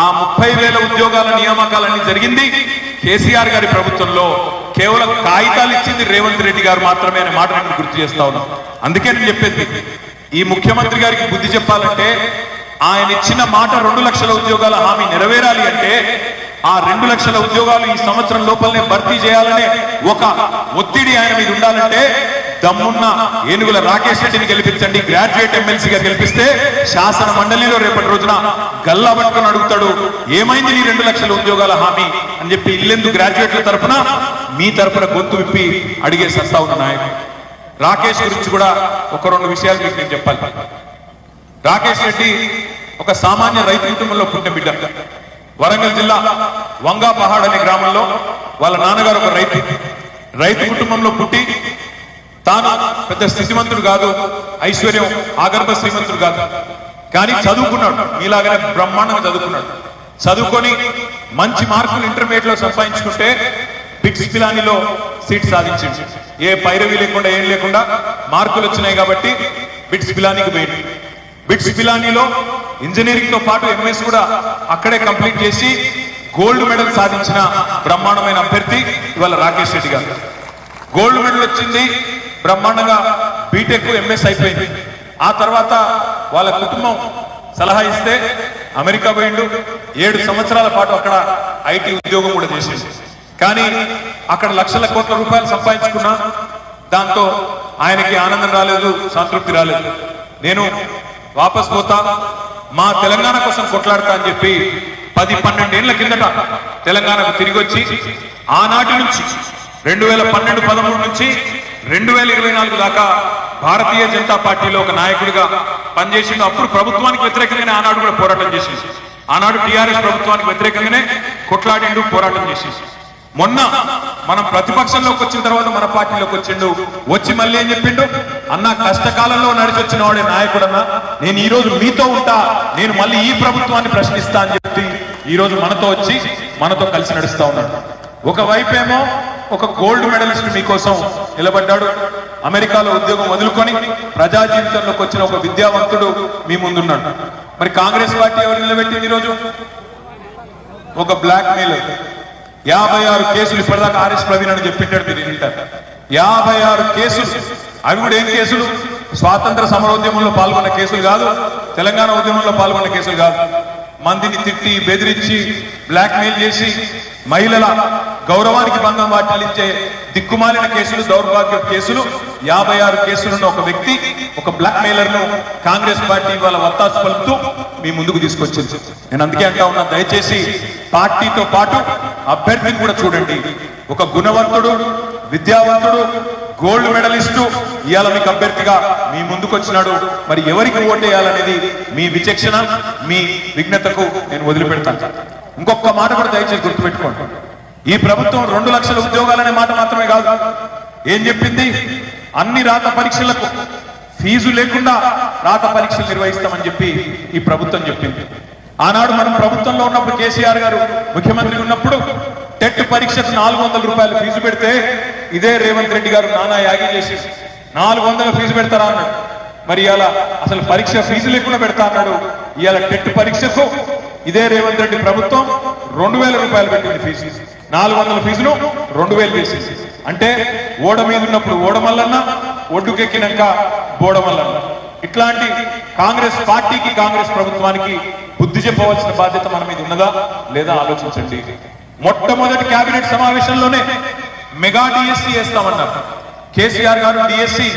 ఆ 30,000 ఉద్యోగాల నియామకాలన్నీ జరిగింది కేసీఆర్ గారి ప్రభుత్వంలో. కేవలం కాగితాలు ఇచ్చింది రేవంత్ రెడ్డి గారు మాత్రమే అనే మాట నేను గుర్తు చేస్తా ఉన్నాను. అందుకే నేను చెప్పేది, ఈ ముఖ్యమంత్రి గారికి బుద్ధి చెప్పాలంటే ఆయన ఇచ్చిన మాట 2 లక్షల ఉద్యోగాల హామీ నెరవేరాలి అంటే ఆ 2 లక్షల ఉద్యోగాలు ఈ సంవత్సరం లోపలనే భర్తీ చేయాలనే ఒక ఒత్తిడి ఆయన మీద ఉండాలంటే దమ్మున్న ఏనుగుల రాకేష్ రెడ్డిని గెలిపించండి. గ్రాడ్యుయేట్ ఎమ్మెల్సీగా గెలిపిస్తే శాసన మండలిలో రేపటి రోజున గల్లా పట్టుకొని అడుగుతాడు, ఏమైంది నీ 2 లక్షల ఉద్యోగాల హామీ అని చెప్పి ఇల్లెందు గ్రాడ్యుయేట్ల తరఫున మీ తరఫున గొంతు విప్పి అడిగే సత్తా ఉన్న నాయకుడు. రాకేష్ గురించి కూడా ఒక 2 విషయాలు మీకు నేను చెప్పాలి. రాకేష్ రెడ్డి ఒక సామాన్య రైతు కుటుంబంలో పుట్టిన బిడ్డ. వరంగల్ జిల్లా వంగా పహాడ్ అనే గ్రామంలో వాళ్ళ నాన్నగారు ఒక రైతు కుటుంబంలో పుట్టి తాను పెద్ద స్థితిమంతుడు కాదు, ఐశ్వర్యం ఆగర్భ శ్రీమంతుడు కాదు, కానీ చదువుకున్నాడు. మీలాగానే బ్రహ్మాండంగా చదువుకున్నాడు. చదువుకొని మంచి మార్కులు ఇంటర్మీడియట్ లో సంపాదించుకుంటే బిట్స్ పిలానీలో సీట్ సాధించింది. ఏ పైరవి లేకుండా ఏం లేకుండా మార్కులు వచ్చినాయి కాబట్టి బిట్స్ పిలానీకి పోయింది. బిట్స్ పిలానీలో ఇంజనీరింగ్ తో పాటు ఎంఎస్ కూడా అక్కడే కంప్లీట్ చేసి గోల్డ్ మెడల్ సాధించిన బ్రహ్మాండమైన అభ్యర్థి ఇవాళ రాకేష్ రెడ్డి గారు. గోల్డ్ మెడల్ వచ్చింది, బ్రహ్మాండంగా బీటెక్ ఎంఎస్ అయిపోయింది. ఆ తర్వాత వాళ్ళ కుటుంబం సలహా ఇస్తే అమెరికా పోయిండు. 7 సంవత్సరాల పాటు అక్కడ ఐటీ ఉద్యోగం కూడా చేసింది. కానీ అక్కడ లక్షల కోట్ల రూపాయలు సంపాదించుకున్నా దాంతో ఆయనకి ఆనందం రాలేదు, సంతృప్తి రాలేదు. నేను వాపస్ పోతా, మా తెలంగాణ కోసం కొట్లాడతా అని చెప్పి 10-12 ఏళ్ల కిందట తెలంగాణకు తిరిగి వచ్చి ఆనాటి నుంచి 2012-13 నుంచి 2024 దాకా భారతీయ జనతా పార్టీలో ఒక నాయకుడిగా పనిచేసిండు. అప్పుడు ప్రభుత్వానికి వ్యతిరేకంగానే ఆనాడు కూడా పోరాటం చేసింది. ఆనాడు టీఆర్ఎస్ ప్రభుత్వానికి వ్యతిరేకంగానే కొట్లాడిండు, పోరాటం చేసింది. మొన్న మనం ప్రతిపక్షంలోకి వచ్చిన తర్వాత మన పార్టీలోకి వచ్చిండు. వచ్చి మళ్ళీ ఏం చెప్పిండు? అన్న కష్టకాలంలో నడిచి వచ్చిన వాడే నాయకుడన్నా, నేను ఈ రోజు మీతో ఉంటా, నేను మళ్ళీ ఈ ప్రభుత్వాన్ని ప్రశ్నిస్తా అని చెప్పి ఈ రోజు మనతో వచ్చి మనతో కలిసి నడుస్తా ఉన్నాడు. ఒకవైపేమో ఒక గోల్డ్ మెడలిస్ట్ మీకోసం నిలబడ్డాడు. అమెరికాలో ఉద్యోగం వదులుకొని ప్రజా జీవితంలోకి వచ్చిన ఒక విద్యావంతుడు మీ ముందున్నాడు. మరి కాంగ్రెస్ పార్టీ ఎవరు నిలబెట్టింది ఈరోజు? ఒక బ్లాక్ మెయిలర్. 56 కేసులు ఇప్పటిదాకా ఆర్ఎస్ ప్రవీణ్ అని చెప్పింటాడు, మీరు వింటారు. 56 కేసులు. అవి కూడా ఏం కేసులు? స్వాతంత్ర సమరోద్యమంలో పాల్గొన్న కేసులు కాదు, తెలంగాణ ఉద్యమంలో పాల్గొన్న కేసులు కాదు. మందిని తిట్టి బెదిరించి బ్లాక్మెయిల్ చేసి మహిళల గౌరవానికి భంగం వాటిల్లించే దిక్కుమాలిన కేసులు, దౌర్భాగ్య కేసులు 56 కేసులున్న ఒక వ్యక్తి, ఒక బ్లాక్ మెయిలర్ ను కాంగ్రెస్ పార్టీ వాళ్ళ వత్తాసు పలుకుతూ మీ ముందుకు తీసుకొచ్చింది. నేను అందుకే అంటా ఉన్నా, దయచేసి పార్టీతో పాటు అభ్యర్థిని కూడా చూడండి. ఒక గుణవంతుడు, విద్యావంతుడు, గోల్డ్ మెడలిస్టు ఇవాళ మీకు అభ్యర్థిగా మీ ముందుకు వచ్చినాడు. మరి ఎవరికి ఓటేయాలనేది మీ విచక్షణ, మీ విజ్ఞతకు నేను వదిలిపెడతాను. ఇంకొక మాట కూడా దయచేసి గుర్తుపెట్టుకోండి. ఈ ప్రభుత్వం 2 లక్షల ఉద్యోగాలనే మాట మాత్రమే కాదు, ఏం చెప్పింది, అన్ని రాత పరీక్షలకు ఫీజు లేకుండా రాత పరీక్షలు నిర్వహిస్తామని చెప్పి ఈ ప్రభుత్వం చెప్పింది. ఆనాడు మనం ప్రభుత్వంలో ఉన్నప్పుడు కేసీఆర్ గారు ముఖ్యమంత్రి ఉన్నప్పుడు టెట్ పరీక్షకు 400 రూపాయలు ఫీజు పెడితే ఇదే రేవంత్ రెడ్డి గారు నానా యాగి చేసి 400 ఫీజు పెడతారా అన్నాడు. మరి ఇవాళ అసలు పరీక్ష ఫీజు లేకుండా పెడతా అన్నాడు. ఇవాళ టెట్ పరీక్షకు ఇదే రేవంత్ రెడ్డి ప్రభుత్వం 2000 రూపాయలు పెట్టింది ఫీజు. 400 ఫీజును 2000 చేసేసి, అంటే ఓడ మీద ఉన్నప్పుడు ఓడమల్లన్న, ఒడ్డుకెక్కినాక బోడమల్లన్న. ఇట్లాంటి కాంగ్రెస్ పార్టీకి, కాంగ్రెస్ ప్రభుత్వానికి బుద్ధి చెప్పవలసిన బాధ్యత మన మీద ఉన్నదా లేదా ఆలోచించండి. మొట్టమొదటి కేబినెట్ సమావేశంలోనే మెగా డిఎస్సి వేస్తామన్నారు కేసీఆర్ గారు. డిఎస్సి